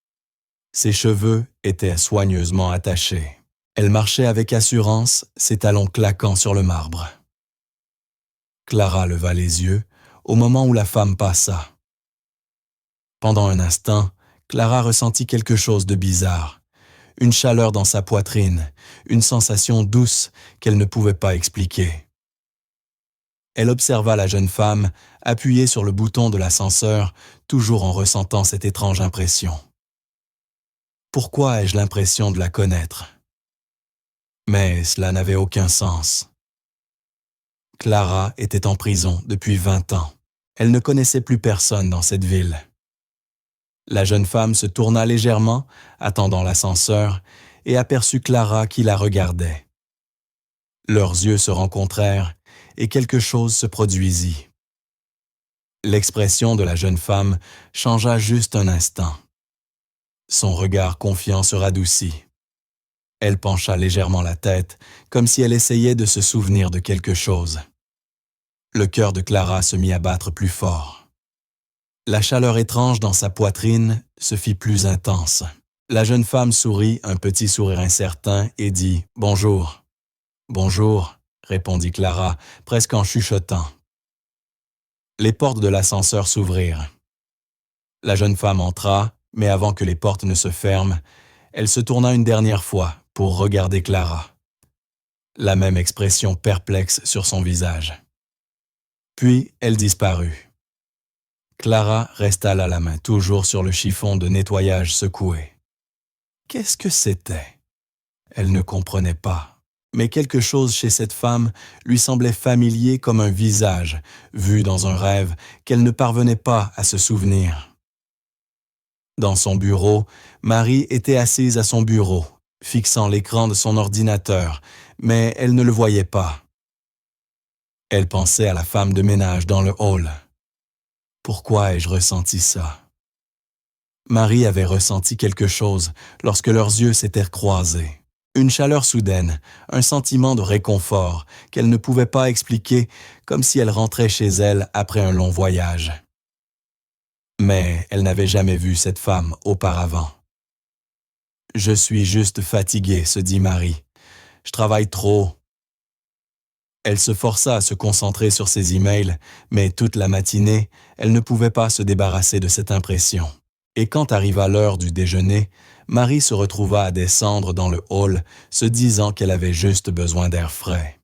Ses cheveux étaient soigneusement attachés. Elle marchait avec assurance, ses talons claquant sur le marbre. Clara leva les yeux au moment où la femme passa. Pendant un instant, Clara ressentit quelque chose de bizarre, une chaleur dans sa poitrine, une sensation douce qu'elle ne pouvait pas expliquer. Elle observa la jeune femme, appuyée sur le bouton de l'ascenseur, toujours en ressentant cette étrange impression. Pourquoi ai-je l'impression de la connaître? Mais cela n'avait aucun sens. Clara était en prison depuis 20 ans. Elle ne connaissait plus personne dans cette ville. La jeune femme se tourna légèrement, attendant l'ascenseur, et aperçut Clara qui la regardait. Leurs yeux se rencontrèrent et quelque chose se produisit. L'expression de la jeune femme changea juste un instant. Son regard confiant se radoucit. Elle pencha légèrement la tête, comme si elle essayait de se souvenir de quelque chose. Le cœur de Clara se mit à battre plus fort. La chaleur étrange dans sa poitrine se fit plus intense. La jeune femme sourit, un petit sourire incertain, et dit « Bonjour ». « Bonjour », répondit Clara, presque en chuchotant. Les portes de l'ascenseur s'ouvrirent. La jeune femme entra, mais avant que les portes ne se ferment, elle se tourna une dernière fois pour regarder Clara. La même expression perplexe sur son visage. Puis elle disparut. Clara resta là, la main toujours sur le chiffon de nettoyage secoué. Qu'est-ce que c'était? Elle ne comprenait pas. Mais quelque chose chez cette femme lui semblait familier comme un visage, vu dans un rêve qu'elle ne parvenait pas à se souvenir. Dans son bureau, Marie était assise à son bureau, fixant l'écran de son ordinateur, mais elle ne le voyait pas. Elle pensait à la femme de ménage dans le hall. Pourquoi ai-je ressenti ça? Marie avait ressenti quelque chose lorsque leurs yeux s'étaient croisés. Une chaleur soudaine, un sentiment de réconfort qu'elle ne pouvait pas expliquer, comme si elle rentrait chez elle après un long voyage. Mais elle n'avait jamais vu cette femme auparavant. Je suis juste fatiguée, se dit Marie. Je travaille trop. Elle se força à se concentrer sur ses emails, mais toute la matinée, elle ne pouvait pas se débarrasser de cette impression. Et quand arriva l'heure du déjeuner, Marie se retrouva à descendre dans le hall, se disant qu'elle avait juste besoin d'air frais.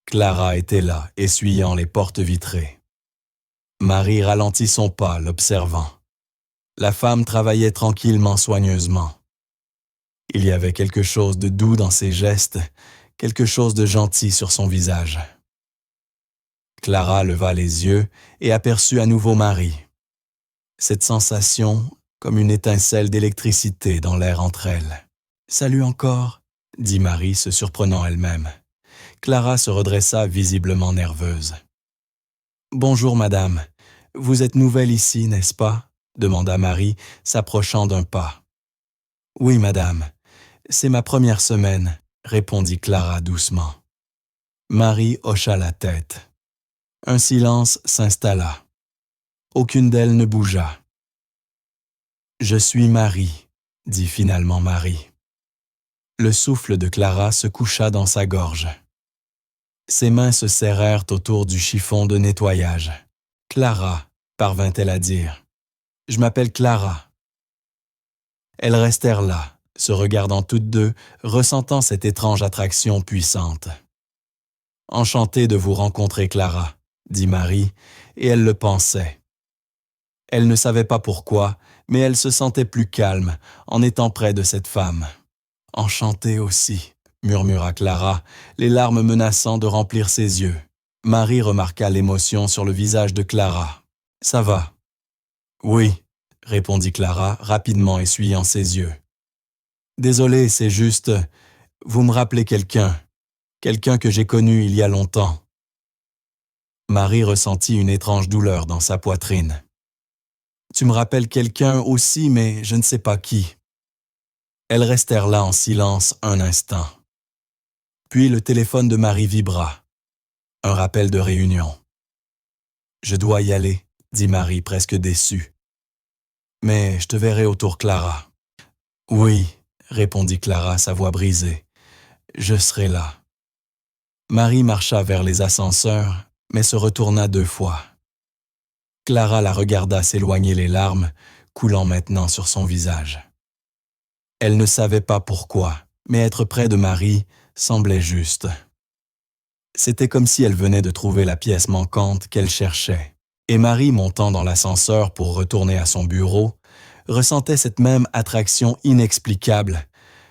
Clara était là, essuyant les portes vitrées. Marie ralentit son pas, l'observant. La femme travaillait tranquillement, soigneusement. Il y avait quelque chose de doux dans ses gestes, quelque chose de gentil sur son visage. Clara leva les yeux et aperçut à nouveau Marie. Cette sensation, comme une étincelle d'électricité dans l'air entre elles. « Salut encore », dit Marie, se surprenant elle-même. Clara se redressa visiblement nerveuse. « Bonjour, madame. Vous êtes nouvelle ici, n'est-ce pas ?» demanda Marie, s'approchant d'un pas. « Oui, madame. C'est ma première semaine, » répondit Clara doucement. Marie hocha la tête. Un silence s'installa. Aucune d'elles ne bougea. « Je suis Marie, » dit finalement Marie. Le souffle de Clara se coucha dans sa gorge. Ses mains se serrèrent autour du chiffon de nettoyage. « Clara », parvint-elle à dire. « Je m'appelle Clara. » Elles restèrent là, se regardant toutes deux, ressentant cette étrange attraction puissante. « Enchantée de vous rencontrer, Clara, » dit Marie, et elle le pensait. Elle ne savait pas pourquoi, mais elle se sentait plus calme en étant près de cette femme. « Enchantée aussi », murmura Clara, les larmes menaçant de remplir ses yeux. Marie remarqua l'émotion sur le visage de Clara. « Ça va ?»« Oui », répondit Clara, rapidement essuyant ses yeux. « Désolée, c'est juste... Vous me rappelez quelqu'un que j'ai connu il y a longtemps. » Marie ressentit une étrange douleur dans sa poitrine. « Tu me rappelles quelqu'un aussi, mais je ne sais pas qui. » Elles restèrent là en silence un instant. Puis le téléphone de Marie vibra. Un rappel de réunion. « Je dois y aller, » dit Marie presque déçue. « Mais je te verrai autour, Clara. »« Oui, » répondit Clara, sa voix brisée. « Je serai là. » Marie marcha vers les ascenseurs, mais se retourna 2 fois. Clara la regarda s'éloigner, les larmes coulant maintenant sur son visage. Elle ne savait pas pourquoi, mais être près de Marie semblait juste. C'était comme si elle venait de trouver la pièce manquante qu'elle cherchait. Et Marie, montant dans l'ascenseur pour retourner à son bureau, ressentait cette même attraction inexplicable,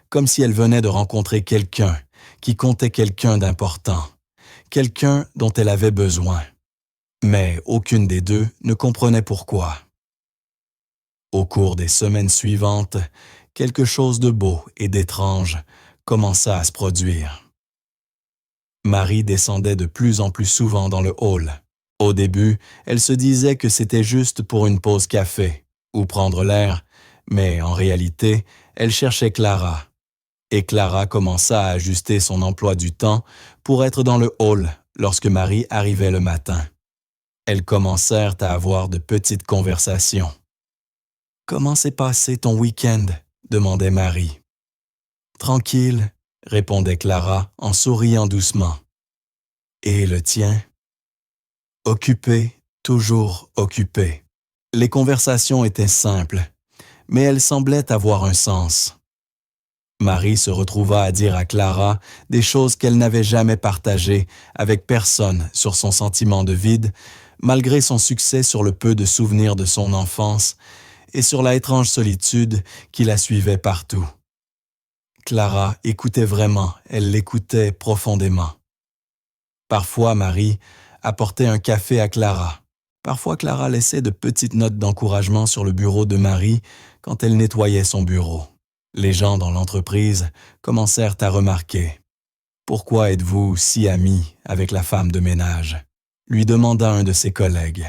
comme si elle venait de rencontrer quelqu'un qui comptait, quelqu'un d'important, quelqu'un dont elle avait besoin. Mais aucune des deux ne comprenait pourquoi. Au cours des semaines suivantes, quelque chose de beau et d'étrange commença à se produire. Marie descendait de plus en plus souvent dans le hall. Au début, elle se disait que c'était juste pour une pause café ou prendre l'air, mais en réalité, elle cherchait Clara. Et Clara commença à ajuster son emploi du temps pour être dans le hall lorsque Marie arrivait le matin. Elles commencèrent à avoir de petites conversations. « Comment s'est passé ton week-end » demandait Marie. « Tranquille » répondait Clara en souriant doucement. « Et le tien » ? « Occupé, toujours occupé. » Les conversations étaient simples, mais elles semblaient avoir un sens. Marie se retrouva à dire à Clara des choses qu'elle n'avait jamais partagées avec personne sur son sentiment de vide, malgré son succès sur le peu de souvenirs de son enfance et sur la étrange solitude qui la suivait partout. Clara écoutait vraiment, elle l'écoutait profondément. Parfois, Marie apportait un café à Clara. Parfois, Clara laissait de petites notes d'encouragement sur le bureau de Marie quand elle nettoyait son bureau. Les gens dans l'entreprise commencèrent à remarquer. « Pourquoi êtes-vous si amie avec la femme de ménage ?» lui demanda un de ses collègues.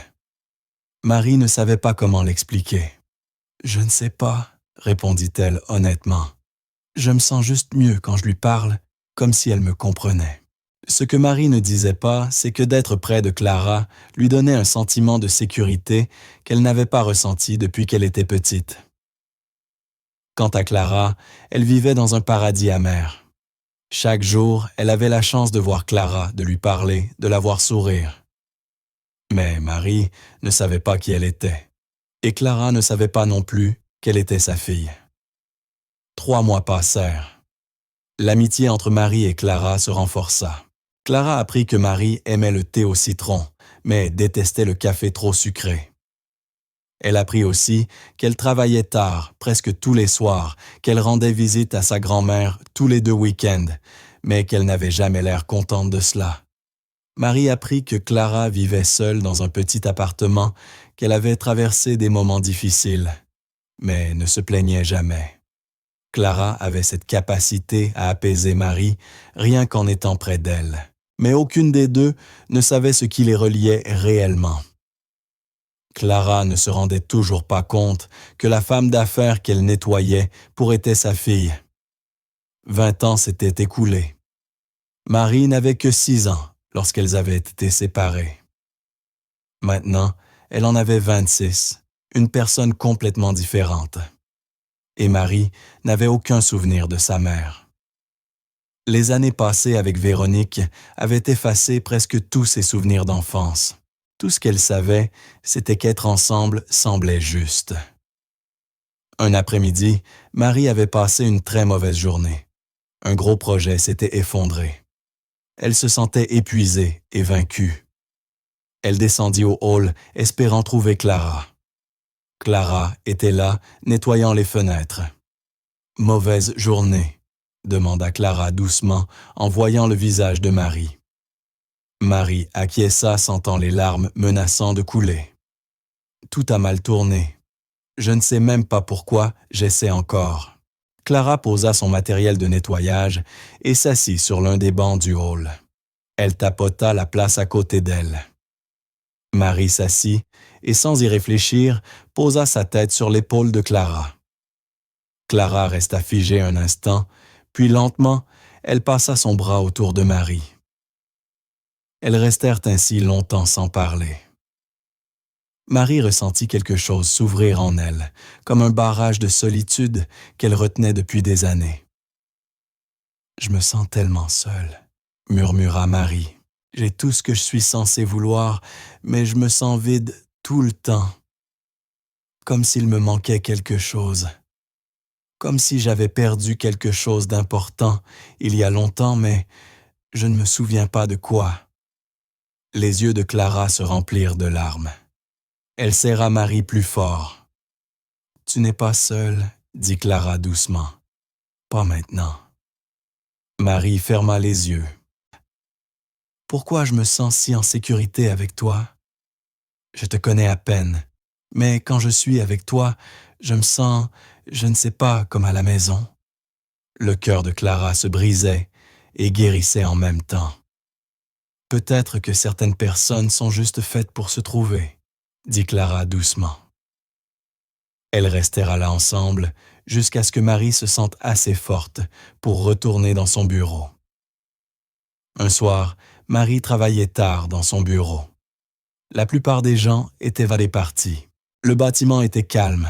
Marie ne savait pas comment l'expliquer. « Je ne sais pas, » répondit-elle honnêtement. « Je me sens juste mieux quand je lui parle, comme si elle me comprenait. » Ce que Marie ne disait pas, c'est que d'être près de Clara lui donnait un sentiment de sécurité qu'elle n'avait pas ressenti depuis qu'elle était petite. Quant à Clara, elle vivait dans un paradis amer. Chaque jour, elle avait la chance de voir Clara, de lui parler, de la voir sourire. Mais Marie ne savait pas qui elle était. Et Clara ne savait pas non plus qu'elle était sa fille. 3 mois passèrent. L'amitié entre Marie et Clara se renforça. Clara apprit que Marie aimait le thé au citron, mais détestait le café trop sucré. Elle apprit aussi qu'elle travaillait tard, presque tous les soirs, qu'elle rendait visite à sa grand-mère tous les 2 week-ends, mais qu'elle n'avait jamais l'air contente de cela. Marie apprit que Clara vivait seule dans un petit appartement, qu'elle avait traversé des moments difficiles, mais ne se plaignait jamais. Clara avait cette capacité à apaiser Marie rien qu'en étant près d'elle, mais aucune des deux ne savait ce qui les reliait réellement. Clara ne se rendait toujours pas compte que la femme d'affaires qu'elle nettoyait pourrait être sa fille. 20 ans s'étaient écoulés. Marie n'avait que 6 ans lorsqu'elles avaient été séparées. Maintenant, elle en avait 26, une personne complètement différente. Et Marie n'avait aucun souvenir de sa mère. Les années passées avec Véronique avaient effacé presque tous ses souvenirs d'enfance. Tout ce qu'elle savait, c'était qu'être ensemble semblait juste. Un après-midi, Marie avait passé une très mauvaise journée. Un gros projet s'était effondré. Elle se sentait épuisée et vaincue. Elle descendit au hall, espérant trouver Clara. Clara était là, nettoyant les fenêtres. « Mauvaise journée », demanda Clara doucement en voyant le visage de Marie. Marie acquiesça, sentant les larmes menaçant de couler. « Tout a mal tourné. Je ne sais même pas pourquoi, j'essaie encore. » Clara posa son matériel de nettoyage et s'assit sur l'un des bancs du hall. Elle tapota la place à côté d'elle. Marie s'assit et, sans y réfléchir, posa sa tête sur l'épaule de Clara. Clara resta figée un instant, puis lentement, elle passa son bras autour de Marie. Elles restèrent ainsi longtemps sans parler. Marie ressentit quelque chose s'ouvrir en elle, comme un barrage de solitude qu'elle retenait depuis des années. « Je me sens tellement seule », murmura Marie. « J'ai tout ce que je suis censée vouloir, mais je me sens vide tout le temps, comme s'il me manquait quelque chose. Comme si j'avais perdu quelque chose d'important il y a longtemps, mais je ne me souviens pas de quoi. » Les yeux de Clara se remplirent de larmes. Elle serra Marie plus fort. « Tu n'es pas seule, » dit Clara doucement. « Pas maintenant. » Marie ferma les yeux. « Pourquoi je me sens si en sécurité avec toi? Je te connais à peine, mais quand je suis avec toi, je me sens, je ne sais pas, comme à la maison. » Le cœur de Clara se brisait et guérissait en même temps. « Peut-être que certaines personnes sont juste faites pour se trouver, » dit Clara doucement. Elles restèrent là ensemble jusqu'à ce que Marie se sente assez forte pour retourner dans son bureau. Un soir, Marie travaillait tard dans son bureau. La plupart des gens étaient allés partis. Le bâtiment était calme.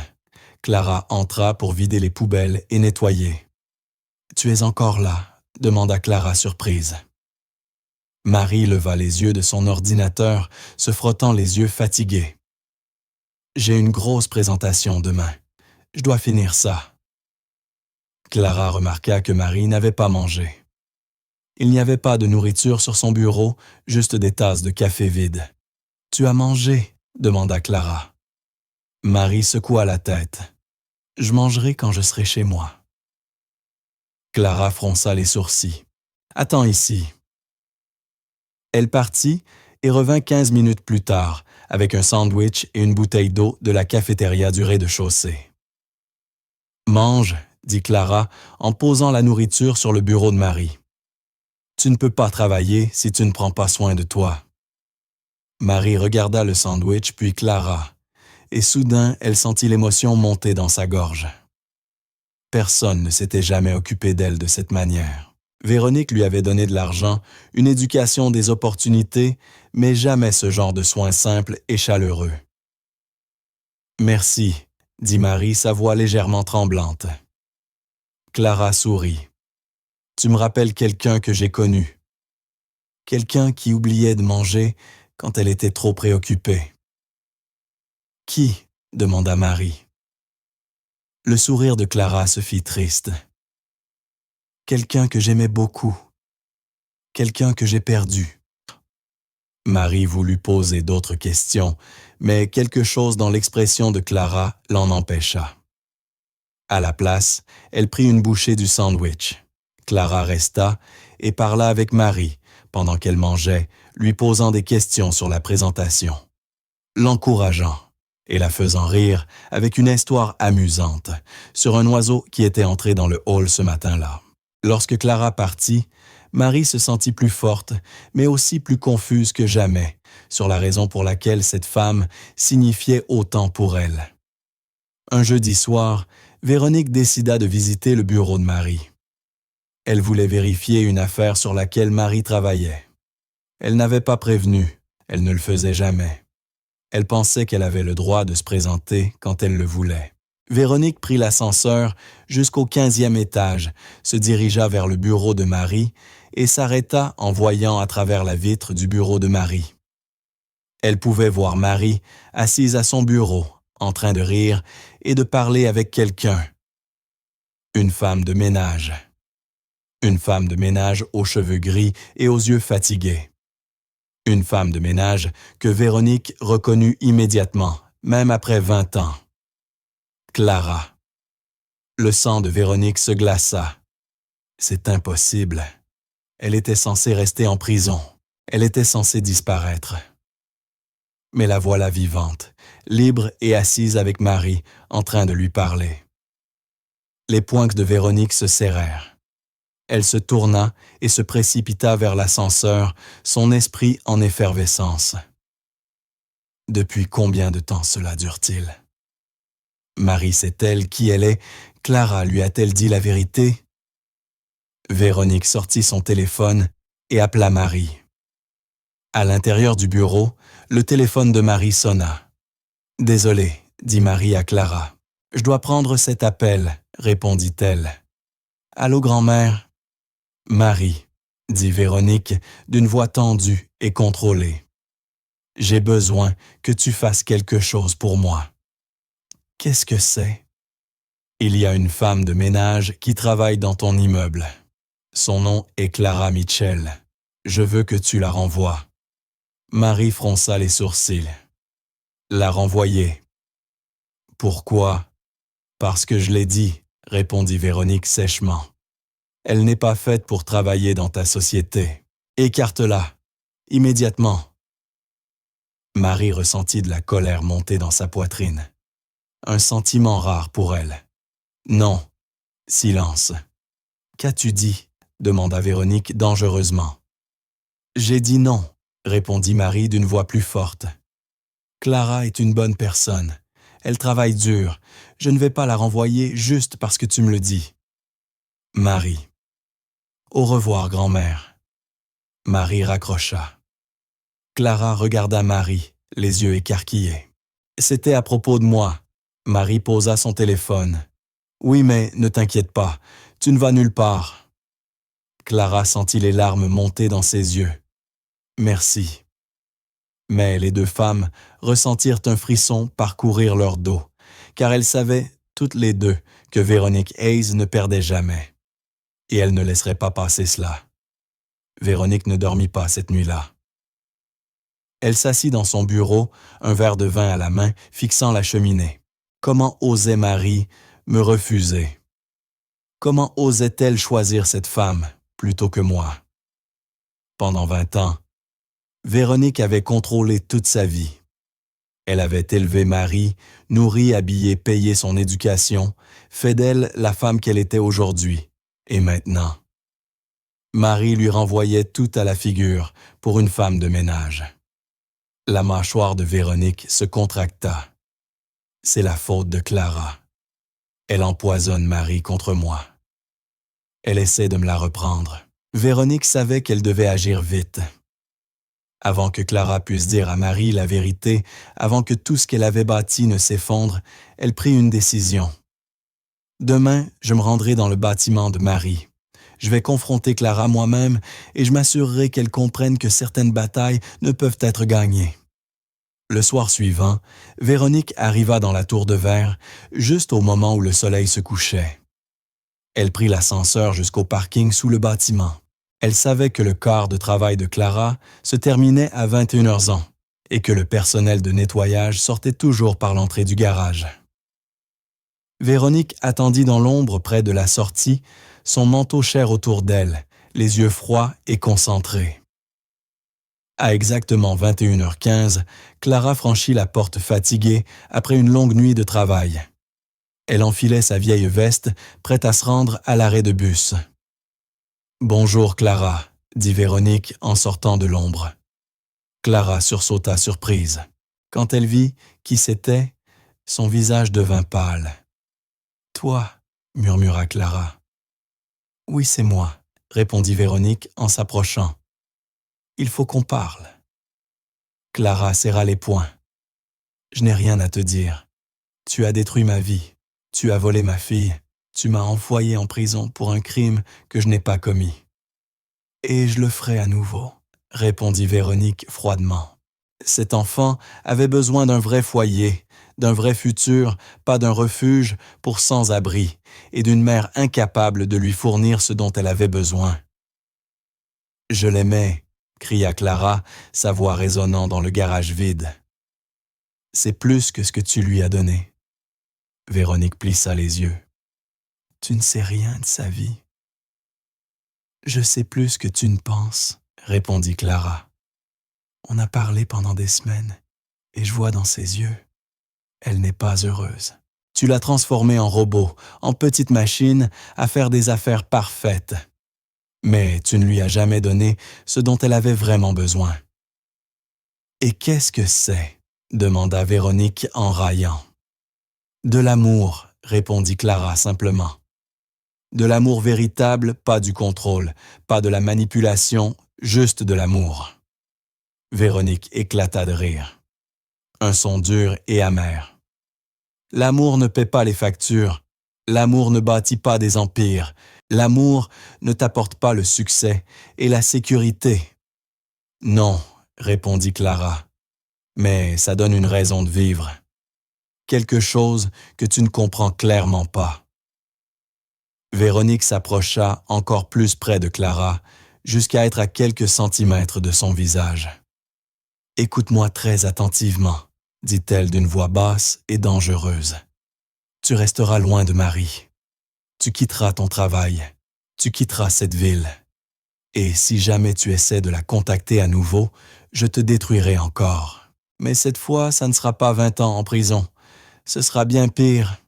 Clara entra pour vider les poubelles et nettoyer. « Tu es encore là ?» demanda Clara surprise. Marie leva les yeux de son ordinateur, se frottant les yeux fatigués. « J'ai une grosse présentation demain. Je dois finir ça. » Clara remarqua que Marie n'avait pas mangé. Il n'y avait pas de nourriture sur son bureau, juste des tasses de café vides. « Tu as mangé ?» demanda Clara. Marie secoua la tête. « Je mangerai quand je serai chez moi. » Clara fronça les sourcils. « Attends ici. » Elle partit et revint 15 minutes plus tard, avec un sandwich et une bouteille d'eau de la cafétéria du rez-de-chaussée. « Mange », dit Clara en posant la nourriture sur le bureau de Marie. « Tu ne peux pas travailler si tu ne prends pas soin de toi. » Marie regarda le sandwich puis Clara, et soudain elle sentit l'émotion monter dans sa gorge. Personne ne s'était jamais occupé d'elle de cette manière. Véronique lui avait donné de l'argent, une éducation, des opportunités, mais jamais ce genre de soins simples et chaleureux. « Merci », dit Marie, sa voix légèrement tremblante. Clara sourit. Tu me rappelles quelqu'un que j'ai connu. Quelqu'un qui oubliait de manger quand elle était trop préoccupée. Qui? Demanda Marie. Le sourire de Clara se fit triste. Quelqu'un que j'aimais beaucoup. Quelqu'un que j'ai perdu. Marie voulut poser d'autres questions, mais quelque chose dans l'expression de Clara l'en empêcha. À la place, elle prit une bouchée du sandwich. Clara resta et parla avec Marie, pendant qu'elle mangeait, lui posant des questions sur la présentation, l'encourageant et la faisant rire avec une histoire amusante sur un oiseau qui était entré dans le hall ce matin-là. Lorsque Clara partit, Marie se sentit plus forte, mais aussi plus confuse que jamais, sur la raison pour laquelle cette femme signifiait autant pour elle. Un jeudi soir, Véronique décida de visiter le bureau de Marie. Elle voulait vérifier une affaire sur laquelle Marie travaillait. Elle n'avait pas prévenu, elle ne le faisait jamais. Elle pensait qu'elle avait le droit de se présenter quand elle le voulait. Véronique prit l'ascenseur jusqu'au 15e étage, se dirigea vers le bureau de Marie et s'arrêta en voyant à travers la vitre du bureau de Marie. Elle pouvait voir Marie assise à son bureau, en train de rire et de parler avec quelqu'un. Une femme de ménage. Une femme de ménage aux cheveux gris et aux yeux fatigués. Une femme de ménage que Véronique reconnut immédiatement, même après 20 ans. Clara. Le sang de Véronique se glaça. C'est impossible. Elle était censée rester en prison. Elle était censée disparaître. Mais la voilà vivante, libre et assise avec Marie, en train de lui parler. Les poings de Véronique se serrèrent. Elle se tourna et se précipita vers l'ascenseur, son esprit en effervescence. Depuis combien de temps cela dure-t-il? Marie sait-elle qui elle est? Clara lui a-t-elle dit la vérité? Véronique sortit son téléphone et appela Marie. À l'intérieur du bureau, le téléphone de Marie sonna. « Désolée, dit Marie à Clara. « Je dois prendre cet appel, répondit-elle. « Allô, grand-mère? » « Marie, dit Véronique d'une voix tendue et contrôlée. « J'ai besoin que tu fasses quelque chose pour moi. » « Qu'est-ce que c'est? » « Il y a une femme de ménage qui travaille dans ton immeuble. Son nom est Clara Mitchell. Je veux que tu la renvoies. » Marie fronça les sourcils. « La renvoyer. »« Pourquoi? »« Parce que je l'ai dit, » répondit Véronique sèchement. « Elle n'est pas faite pour travailler dans ta société. Écarte-la, immédiatement. » Marie ressentit de la colère monter dans sa poitrine. Un sentiment rare pour elle. « Non. » Silence. « Qu'as-tu dit? » demanda Véronique dangereusement. « J'ai dit non, » répondit Marie d'une voix plus forte. « Clara est une bonne personne. Elle travaille dur. Je ne vais pas la renvoyer juste parce que tu me le dis. » Marie. « Au revoir, grand-mère. » Marie raccrocha. Clara regarda Marie, les yeux écarquillés. « C'était à propos de moi. » Marie posa son téléphone. « Oui, mais ne t'inquiète pas, tu ne vas nulle part. » Clara sentit les larmes monter dans ses yeux. « Merci. » Mais les deux femmes ressentirent un frisson parcourir leur dos, car elles savaient, toutes les deux, que Véronique Hayes ne perdait jamais. Et elle ne laisserait pas passer cela. Véronique ne dormit pas cette nuit-là. Elle s'assit dans son bureau, un verre de vin à la main, fixant la cheminée. Comment osait Marie me refuser? Comment osait-elle choisir cette femme plutôt que moi? Pendant 20 ans, Véronique avait contrôlé toute sa vie. Elle avait élevé Marie, nourri, habillé, payé son éducation, fait d'elle la femme qu'elle était aujourd'hui. Et maintenant, Marie lui renvoyait tout à la figure pour une femme de ménage. La mâchoire de Véronique se contracta. C'est la faute de Clara. Elle empoisonne Marie contre moi. Elle essaie de me la reprendre. Véronique savait qu'elle devait agir vite. Avant que Clara puisse dire à Marie la vérité, avant que tout ce qu'elle avait bâti ne s'effondre, elle prit une décision. Demain, je me rendrai dans le bâtiment de Marie. Je vais confronter Clara moi-même et je m'assurerai qu'elle comprenne que certaines batailles ne peuvent être gagnées. Le soir suivant, Véronique arriva dans la tour de verre juste au moment où le soleil se couchait. Elle prit l'ascenseur jusqu'au parking sous le bâtiment. Elle savait que le quart de travail de Clara se terminait à 21h et que le personnel de nettoyage sortait toujours par l'entrée du garage. Véronique attendit dans l'ombre près de la sortie, son manteau cher autour d'elle, les yeux froids et concentrés. À exactement 21h15, Clara franchit la porte fatiguée après une longue nuit de travail. Elle enfilait sa vieille veste, prête à se rendre à l'arrêt de bus. « Bonjour Clara », dit Véronique en sortant de l'ombre. Clara sursauta surprise. Quand elle vit qui c'était, son visage devint pâle. « Toi » murmura Clara. « Oui, c'est moi » répondit Véronique en s'approchant. « Il faut qu'on parle. » Clara serra les poings. « Je n'ai rien à te dire. Tu as détruit ma vie. Tu as volé ma fille. Tu m'as envoyé en prison pour un crime que je n'ai pas commis. »« Et je le ferai à nouveau » répondit Véronique froidement. Cet enfant avait besoin d'un vrai foyer, d'un vrai futur, pas d'un refuge pour sans-abri, et d'une mère incapable de lui fournir ce dont elle avait besoin. « Je l'aimais » cria Clara, sa voix résonnant dans le garage vide. « C'est plus que ce que tu lui as donné. » Véronique plissa les yeux. « Tu ne sais rien de sa vie. »« Je sais plus que tu ne penses, » répondit Clara. « On a parlé pendant des semaines, et je vois dans ses yeux. Elle n'est pas heureuse. Tu l'as transformée en robot, en petite machine, à faire des affaires parfaites. Mais tu ne lui as jamais donné ce dont elle avait vraiment besoin. »« Et qu'est-ce que c'est ?» demanda Véronique en raillant. « De l'amour, » répondit Clara simplement. « De l'amour véritable, pas du contrôle, pas de la manipulation, juste de l'amour. » Véronique éclata de rire. Un son dur et amer. « L'amour ne paie pas les factures. L'amour ne bâtit pas des empires. L'amour ne t'apporte pas le succès et la sécurité. »« Non, » répondit Clara, « mais ça donne une raison de vivre. Quelque chose que tu ne comprends clairement pas. » Véronique s'approcha encore plus près de Clara, jusqu'à être à quelques centimètres de son visage. « Écoute-moi très attentivement, » dit-elle d'une voix basse et dangereuse. « Tu resteras loin de Marie. Tu quitteras ton travail. Tu quitteras cette ville. Et si jamais tu essaies de la contacter à nouveau, je te détruirai encore. Mais cette fois, ça ne sera pas 20 ans en prison. Ce sera bien pire. »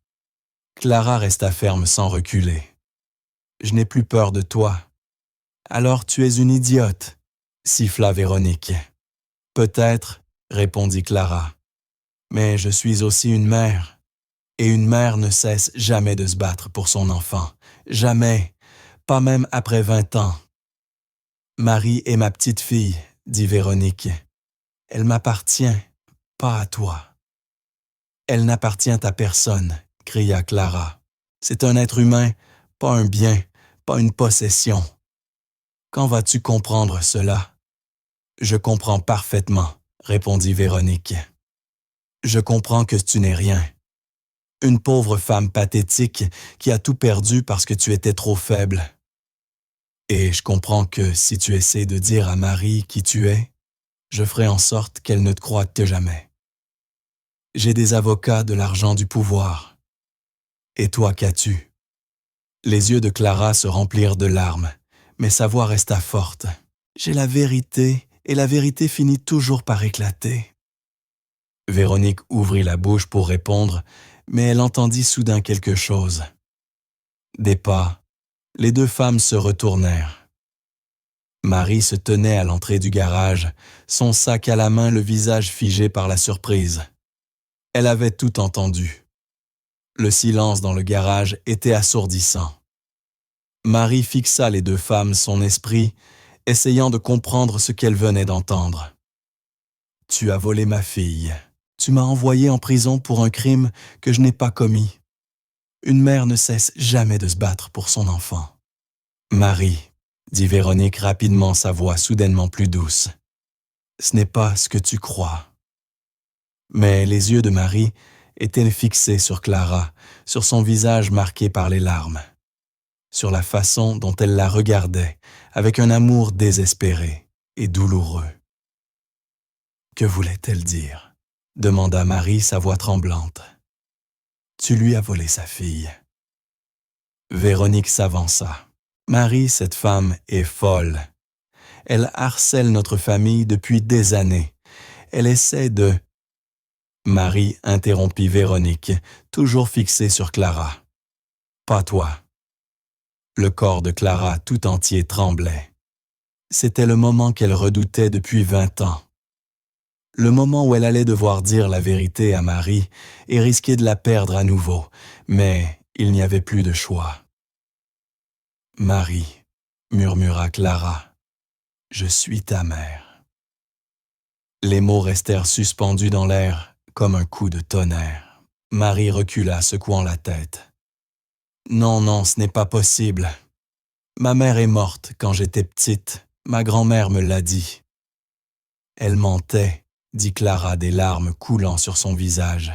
Clara resta ferme sans reculer. « Je n'ai plus peur de toi. »« Alors tu es une idiote, » siffla Véronique. « Peut-être, » répondit Clara. « Mais je suis aussi une mère. Et une mère ne cesse jamais de se battre pour son enfant. Jamais, pas même après 20 ans. »« Marie est ma petite fille, » dit Véronique. « Elle m'appartient, pas à toi. »« Elle n'appartient à personne, » cria Clara. « C'est un être humain, pas un bien, pas une possession. Quand vas-tu comprendre cela? »« Je comprends parfaitement, » répondit Véronique. « Je comprends que tu n'es rien. Une pauvre femme pathétique qui a tout perdu parce que tu étais trop faible. Et je comprends que si tu essaies de dire à Marie qui tu es, je ferai en sorte qu'elle ne te croie que jamais. J'ai des avocats, de l'argent, du pouvoir. Et toi, qu'as-tu? » Les yeux de Clara se remplirent de larmes, mais sa voix resta forte. « J'ai la vérité, et la vérité finit toujours par éclater. » Véronique ouvrit la bouche pour répondre, mais elle entendit soudain quelque chose. Des pas. Les deux femmes se retournèrent. Marie se tenait à l'entrée du garage, son sac à la main, le visage figé par la surprise. Elle avait tout entendu. Le silence dans le garage était assourdissant. Marie fixa les deux femmes son esprit, essayant de comprendre ce qu'elle venait d'entendre. « Tu as volé ma fille. Tu m'as envoyé en prison pour un crime que je n'ai pas commis. Une mère ne cesse jamais de se battre pour son enfant. Marie, dit Véronique rapidement, sa voix soudainement plus douce. Ce n'est pas ce que tu crois. Mais les yeux de Marie étaient fixés sur Clara, sur son visage marqué par les larmes, sur la façon dont elle la regardait avec un amour désespéré et douloureux. Que voulait-elle dire? Demanda Marie, sa voix tremblante. Tu lui as volé sa fille. Véronique s'avança. Marie, cette femme, est folle. Elle harcèle notre famille depuis des années. Elle essaie de... Marie interrompit Véronique, toujours fixée sur Clara. Pas toi. Le corps de Clara tout entier tremblait. C'était le moment qu'elle redoutait depuis 20 ans. Le moment où elle allait devoir dire la vérité à Marie et risquer de la perdre à nouveau, mais il n'y avait plus de choix. Marie, murmura Clara, je suis ta mère. Les mots restèrent suspendus dans l'air comme un coup de tonnerre. Marie recula, secouant la tête. Non, non, ce n'est pas possible. Ma mère est morte quand j'étais petite, ma grand-mère me l'a dit. Elle mentait, dit Clara, des larmes coulant sur son visage.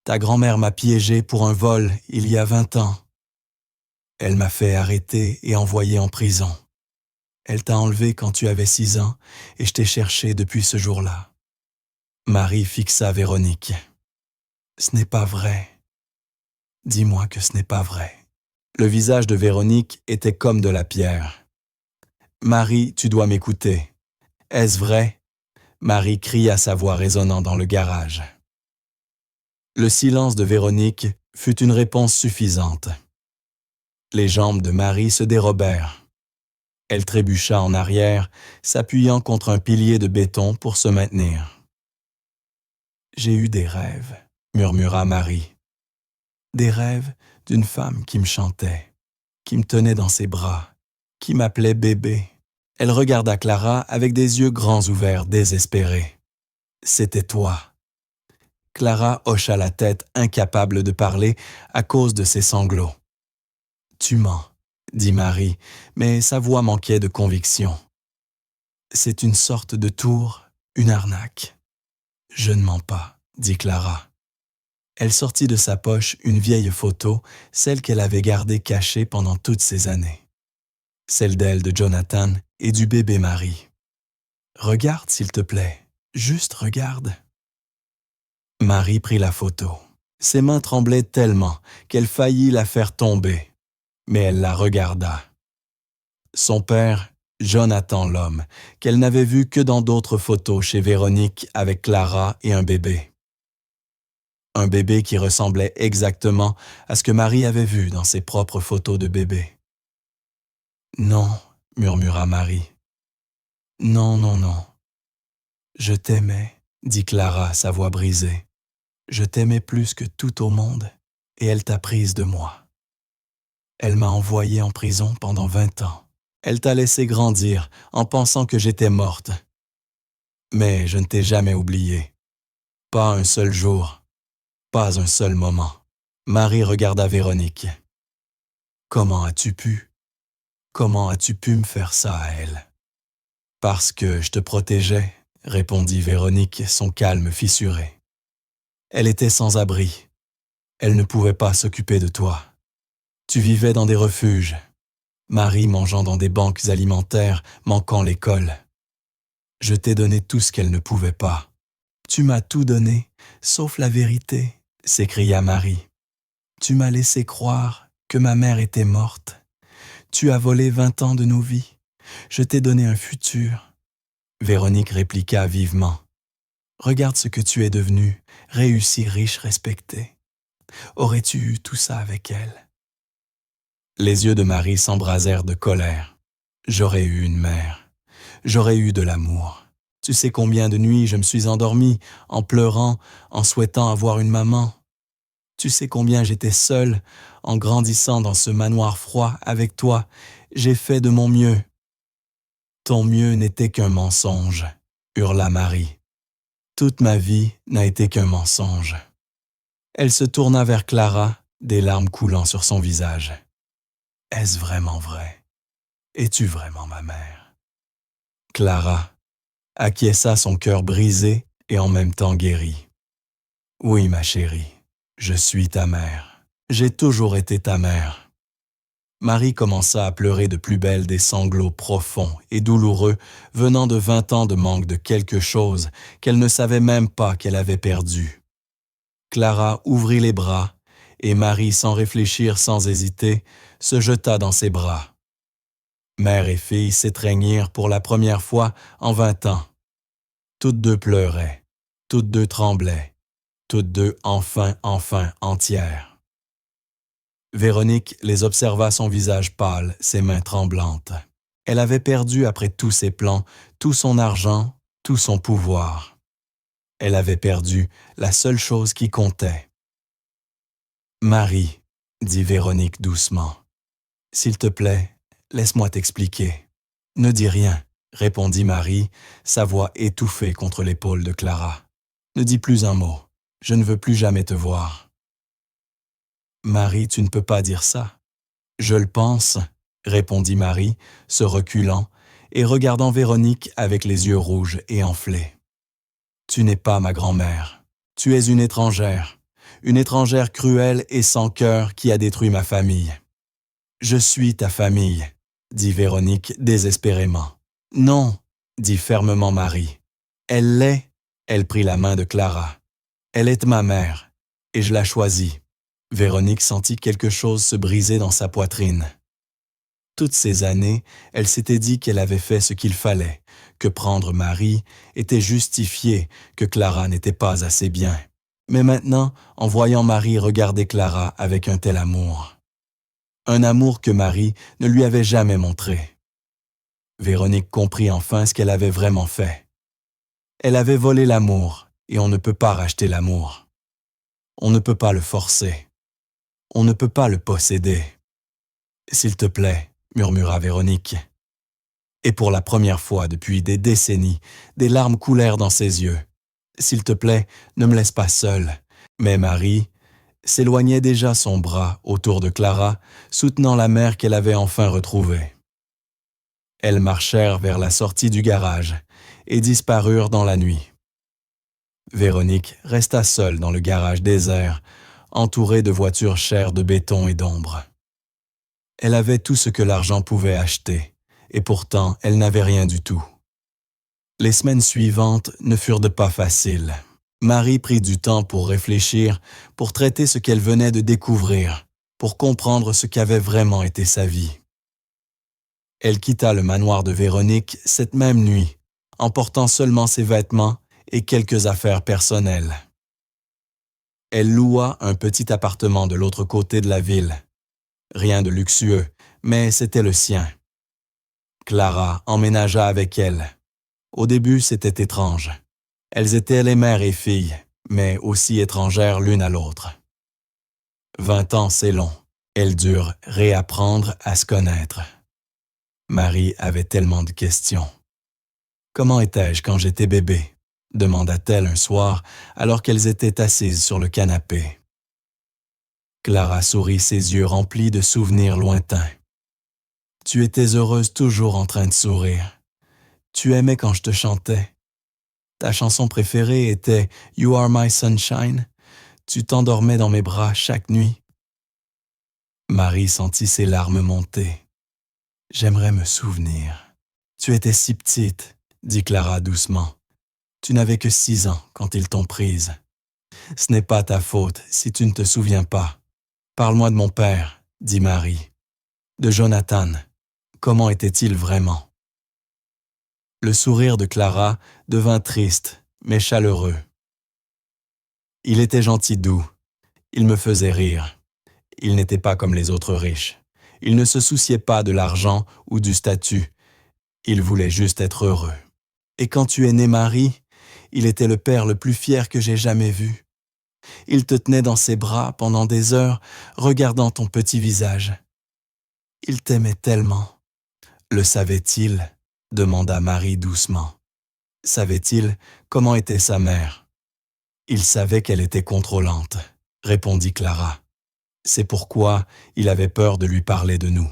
Ta grand-mère m'a piégée pour un vol il y a 20 ans. Elle m'a fait arrêter et envoyer en prison. Elle t'a enlevé quand tu avais 6 ans et je t'ai cherché depuis ce jour-là. Marie fixa Véronique. Ce n'est pas vrai. Dis-moi que ce n'est pas vrai. Le visage de Véronique était comme de la pierre. Marie, tu dois m'écouter. Est-ce vrai? Marie cria, sa voix résonnant dans le garage. Le silence de Véronique fut une réponse suffisante. Les jambes de Marie se dérobèrent. Elle trébucha en arrière, s'appuyant contre un pilier de béton pour se maintenir. « J'ai eu des rêves, » murmura Marie. « Des rêves d'une femme qui me chantait, qui me tenait dans ses bras, qui m'appelait bébé. » Elle regarda Clara avec des yeux grands ouverts, désespérés. « C'était toi. » Clara hocha la tête, incapable de parler à cause de ses sanglots. « Tu mens, » dit Marie, mais sa voix manquait de conviction. « C'est une sorte de tour, une arnaque. »« Je ne mens pas, » dit Clara. Elle sortit de sa poche une vieille photo, celle qu'elle avait gardée cachée pendant toutes ces années. Celle d'elle, de Jonathan et du bébé Marie. « Regarde, s'il te plaît, juste regarde. » Marie prit la photo. Ses mains tremblaient tellement qu'elle faillit la faire tomber. Mais elle la regarda. Son père, Jonathan l'homme, qu'elle n'avait vu que dans d'autres photos chez Véronique avec Clara et un bébé. Un bébé qui ressemblait exactement à ce que Marie avait vu dans ses propres photos de bébé. « Non, » murmura Marie. « Non, non, non. Je t'aimais, » dit Clara, sa voix brisée. « Je t'aimais plus que tout au monde, et elle t'a prise de moi. Elle m'a envoyée en prison pendant 20 ans. Elle t'a laissé grandir en pensant que j'étais morte. Mais je ne t'ai jamais oublié. Pas un seul jour, pas un seul moment. » Marie regarda Véronique. « Comment as-tu pu? Comment as-tu pu me faire ça à elle? »« Parce que je te protégeais, » répondit Véronique, son calme fissuré. « Elle était sans abri. Elle ne pouvait pas s'occuper de toi. Tu vivais dans des refuges. Marie mangeant dans des banques alimentaires, manquant l'école. Je t'ai donné tout ce qu'elle ne pouvait pas. Tu m'as tout donné, sauf la vérité, » s'écria Marie. « Tu m'as laissé croire que ma mère était morte. Tu as volé 20 ans de nos vies. Je t'ai donné un futur. » Véronique répliqua vivement. « Regarde ce que tu es devenue, réussie, riche, respectée. Aurais-tu eu tout ça avec elle? » Les yeux de Marie s'embrasèrent de colère. « J'aurais eu une mère. J'aurais eu de l'amour. Tu sais combien de nuits je me suis endormie en pleurant, en souhaitant avoir une maman. Tu sais combien j'étais seule en grandissant dans ce manoir froid avec toi. J'ai fait de mon mieux. » « Ton mieux n'était qu'un mensonge, » hurla Marie. « Toute ma vie n'a été qu'un mensonge. » Elle se tourna vers Clara, des larmes coulant sur son visage. Est-ce vraiment vrai? Es-tu vraiment ma mère? Clara acquiesça, son cœur brisé et en même temps guéri. Oui, ma chérie, je suis ta mère. J'ai toujours été ta mère. Marie commença à pleurer de plus belle, des sanglots profonds et douloureux venant de 20 ans de manque de quelque chose qu'elle ne savait même pas qu'elle avait perdu. Clara ouvrit les bras et Marie, sans réfléchir, sans hésiter, se jeta dans ses bras. Mère et fille s'étreignirent pour la première fois en 20 ans. Toutes deux pleuraient, toutes deux tremblaient, toutes deux enfin entières. Véronique les observa, son visage pâle, ses mains tremblantes. Elle avait perdu après tous ses plans, tout son argent, tout son pouvoir. Elle avait perdu la seule chose qui comptait. « Marie, dit Véronique doucement, s'il te plaît, laisse-moi t'expliquer. »« Ne dis rien, » répondit Marie, sa voix étouffée contre l'épaule de Clara. « Ne dis plus un mot, je ne veux plus jamais te voir. »« Marie, tu ne peux pas dire ça. »« Je le pense, » répondit Marie, se reculant et regardant Véronique avec les yeux rouges et enflés. « Tu n'es pas ma grand-mère. Tu es une étrangère cruelle et sans cœur qui a détruit ma famille. »« Je suis ta famille, » dit Véronique désespérément. « Non, » dit fermement Marie. « Elle l'est. » Elle prit la main de Clara. « Elle est ma mère, et je la choisis. » Véronique sentit quelque chose se briser dans sa poitrine. Toutes ces années, elle s'était dit qu'elle avait fait ce qu'il fallait, que prendre Marie était justifié, que Clara n'était pas assez bien. Mais maintenant, en voyant Marie regarder Clara avec un tel amour, un amour que Marie ne lui avait jamais montré, Véronique comprit enfin ce qu'elle avait vraiment fait. Elle avait volé l'amour, et on ne peut pas racheter l'amour. On ne peut pas le forcer. On ne peut pas le posséder. « S'il te plaît, » murmura Véronique. Et pour la première fois depuis des décennies, des larmes coulèrent dans ses yeux. « S'il te plaît, ne me laisse pas seule. » Mais Marie s'éloignait déjà, son bras autour de Clara, soutenant la mère qu'elle avait enfin retrouvée. Elles marchèrent vers la sortie du garage et disparurent dans la nuit. Véronique resta seule dans le garage désert, entourée de voitures chères de béton et d'ombre. Elle avait tout ce que l'argent pouvait acheter, et pourtant elle n'avait rien du tout. Les semaines suivantes ne furent pas faciles. Marie prit du temps pour réfléchir, pour traiter ce qu'elle venait de découvrir, pour comprendre ce qu'avait vraiment été sa vie. Elle quitta le manoir de Véronique cette même nuit, emportant seulement ses vêtements et quelques affaires personnelles. Elle loua un petit appartement de l'autre côté de la ville. Rien de luxueux, mais c'était le sien. Clara emménagea avec elle. Au début, c'était étrange. Elles étaient les mères et filles, mais aussi étrangères l'une à l'autre. 20 ans, c'est long. Elles durent réapprendre à se connaître. Marie avait tellement de questions. « Comment étais-je quand j'étais bébé ?» demanda-t-elle un soir alors qu'elles étaient assises sur le canapé. Clara sourit, ses yeux remplis de souvenirs lointains. « Tu étais heureuse, toujours en train de sourire. Tu aimais quand je te chantais. Ta chanson préférée était « You are my sunshine ». Tu t'endormais dans mes bras chaque nuit. » Marie sentit ses larmes monter. « J'aimerais me souvenir. Tu étais si petite, » dit Clara doucement. « Tu n'avais que 6 ans quand ils t'ont prise. Ce n'est pas ta faute si tu ne te souviens pas. Parle-moi de mon père, » dit Marie. « De Jonathan. Comment était-il vraiment? » Le sourire de Clara devint triste, mais chaleureux. « Il était gentil, doux. Il me faisait rire. Il n'était pas comme les autres riches. Il ne se souciait pas de l'argent ou du statut. Il voulait juste être heureux. Et quand tu es née, Marie, il était le père le plus fier que j'ai jamais vu. Il te tenait dans ses bras pendant des heures, regardant ton petit visage. Il t'aimait tellement. » « Le savait-il ?» demanda Marie doucement. « Savait-il comment était sa mère ?» « Il savait qu'elle était contrôlante, » répondit Clara. C'est pourquoi il avait peur de lui parler de nous.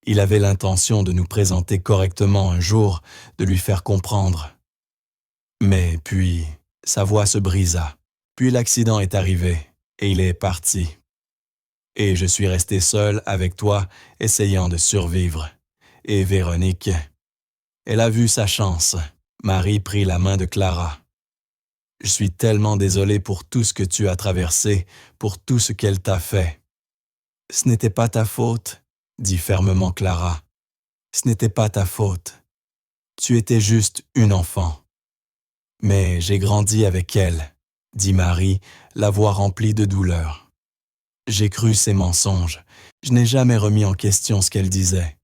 Il avait l'intention de nous présenter correctement un jour, de lui faire comprendre. Mais puis, sa voix se brisa. Puis l'accident est arrivé, et il est parti. Et je suis resté seul avec toi, essayant de survivre. Et Véronique, elle a vu sa chance. Marie prit la main de Clara. Je suis tellement désolé pour tout ce que tu as traversé, pour tout ce qu'elle t'a fait. Ce n'était pas ta faute, dit fermement Clara. Ce n'était pas ta faute. Tu étais juste une enfant. Mais j'ai grandi avec elle, dit Marie, la voix remplie de douleur. J'ai cru ses mensonges. Je n'ai jamais remis en question ce qu'elle disait.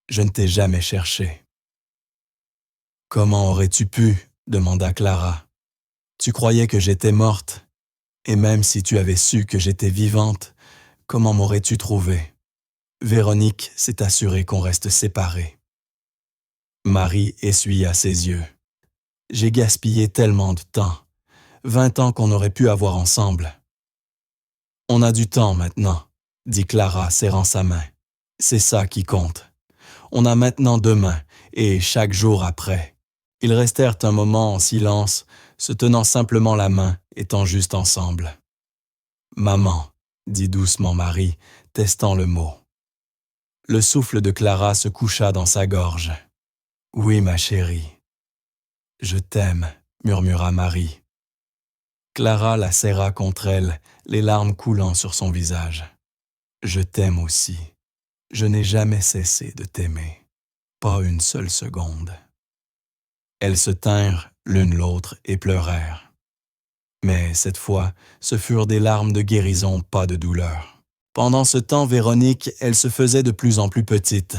Je ne t'ai jamais cherché. Comment aurais-tu pu? Demanda Clara. Tu croyais que j'étais morte, et même si tu avais su que j'étais vivante, comment m'aurais-tu trouvé? Véronique s'est assurée qu'on reste séparés. Marie essuya ses yeux. J'ai gaspillé tellement de temps, 20 ans qu'on aurait pu avoir ensemble. On a du temps maintenant, dit Clara serrant sa main. C'est ça qui compte. On a maintenant demain et chaque jour après. Ils restèrent un moment en silence, se tenant simplement la main, étant juste ensemble. Maman, dit doucement Marie, testant le mot. Le souffle de Clara se coucha dans sa gorge. Oui, ma chérie. Je t'aime, murmura Marie. Clara la serra contre elle, les larmes coulant sur son visage. Je t'aime aussi. Je n'ai jamais cessé de t'aimer. Pas une seule seconde. Elles se tinrent l'une l'autre et pleurèrent. Mais cette fois, ce furent des larmes de guérison, pas de douleur. Pendant ce temps, Véronique, elle se faisait de plus en plus petite.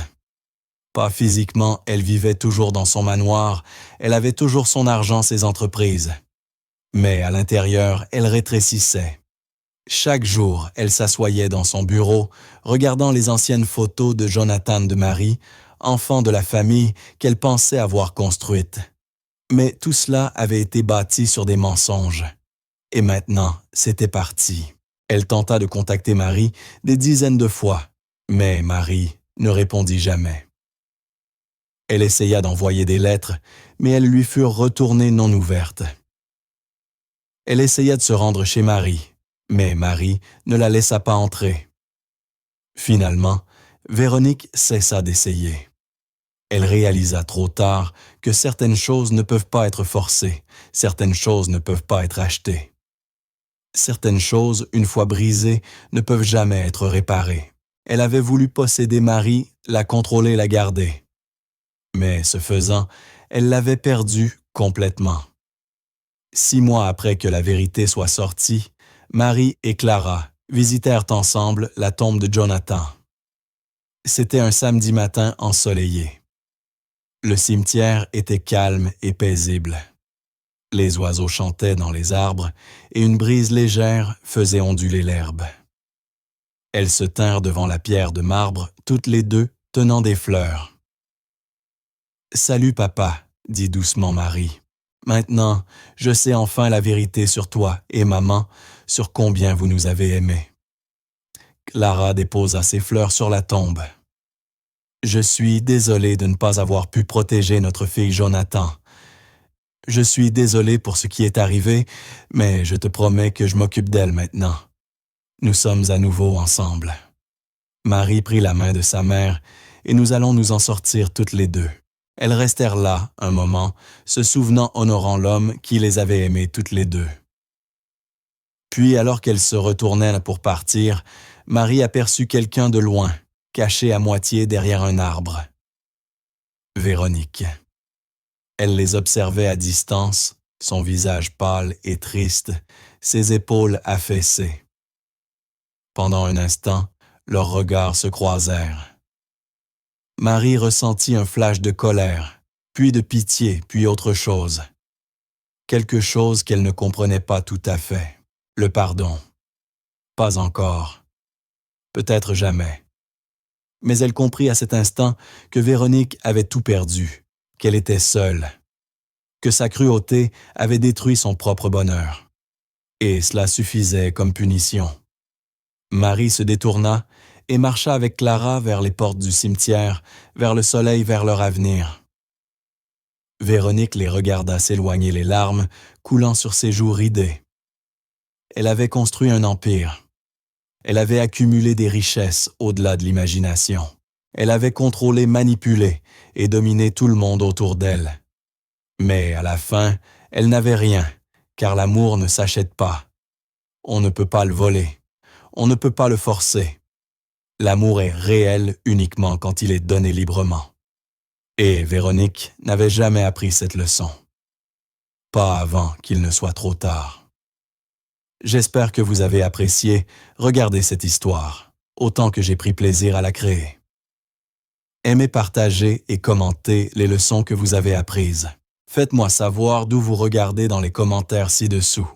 Pas physiquement, elle vivait toujours dans son manoir, elle avait toujours son argent, ses entreprises. Mais à l'intérieur, elle rétrécissait. Chaque jour, elle s'assoyait dans son bureau, regardant les anciennes photos de Jonathan de Marie, enfant de la famille qu'elle pensait avoir construite. Mais tout cela avait été bâti sur des mensonges. Et maintenant, c'était parti. Elle tenta de contacter Marie des dizaines de fois, mais Marie ne répondit jamais. Elle essaya d'envoyer des lettres, mais elles lui furent retournées non ouvertes. Elle essaya de se rendre chez Marie, mais Marie ne la laissa pas entrer. Finalement, Véronique cessa d'essayer. Elle réalisa trop tard que certaines choses ne peuvent pas être forcées, certaines choses ne peuvent pas être achetées. Certaines choses, une fois brisées, ne peuvent jamais être réparées. Elle avait voulu posséder Marie, la contrôler, la garder. Mais ce faisant, elle l'avait perdue complètement. 6 mois après que la vérité soit sortie, Marie et Clara visitèrent ensemble la tombe de Jonathan. C'était un samedi matin ensoleillé. Le cimetière était calme et paisible. Les oiseaux chantaient dans les arbres et une brise légère faisait onduler l'herbe. Elles se tinrent devant la pierre de marbre, toutes les deux tenant des fleurs. « Salut papa, dit doucement Marie. Maintenant, je sais enfin la vérité sur toi et maman, sur combien vous nous avez aimés. » Clara déposa ses fleurs sur la tombe. « Je suis désolée de ne pas avoir pu protéger notre fille Jonathan. Je suis désolée pour ce qui est arrivé, mais je te promets que je m'occupe d'elle maintenant. Nous sommes à nouveau ensemble. » Marie prit la main de sa mère et nous allons nous en sortir toutes les deux. Elles restèrent là un moment, se souvenant honorant l'homme qui les avait aimées toutes les deux. Puis, alors qu'elles se retournaient pour partir, Marie aperçut quelqu'un de loin, caché à moitié derrière un arbre. Véronique. Elle les observait à distance, son visage pâle et triste, ses épaules affaissées. Pendant un instant, leurs regards se croisèrent. Marie ressentit un flash de colère, puis de pitié, puis autre chose. Quelque chose qu'elle ne comprenait pas tout à fait. Le pardon. Pas encore. Peut-être jamais. Mais elle comprit à cet instant que Véronique avait tout perdu, qu'elle était seule, que sa cruauté avait détruit son propre bonheur. Et cela suffisait comme punition. Marie se détourna et marcha avec Clara vers les portes du cimetière, vers le soleil, vers leur avenir. Véronique les regarda s'éloigner, les larmes coulant sur ses joues ridées. Elle avait construit un empire. Elle avait accumulé des richesses au-delà de l'imagination. Elle avait contrôlé, manipulé et dominé tout le monde autour d'elle. Mais à la fin, elle n'avait rien, car l'amour ne s'achète pas. On ne peut pas le voler. On ne peut pas le forcer. L'amour est réel uniquement quand il est donné librement. Et Véronique n'avait jamais appris cette leçon. Pas avant qu'il ne soit trop tard. J'espère que vous avez apprécié regarder cette histoire, autant que j'ai pris plaisir à la créer. Aimez partager et commenter les leçons que vous avez apprises. Faites-moi savoir d'où vous regardez dans les commentaires ci-dessous.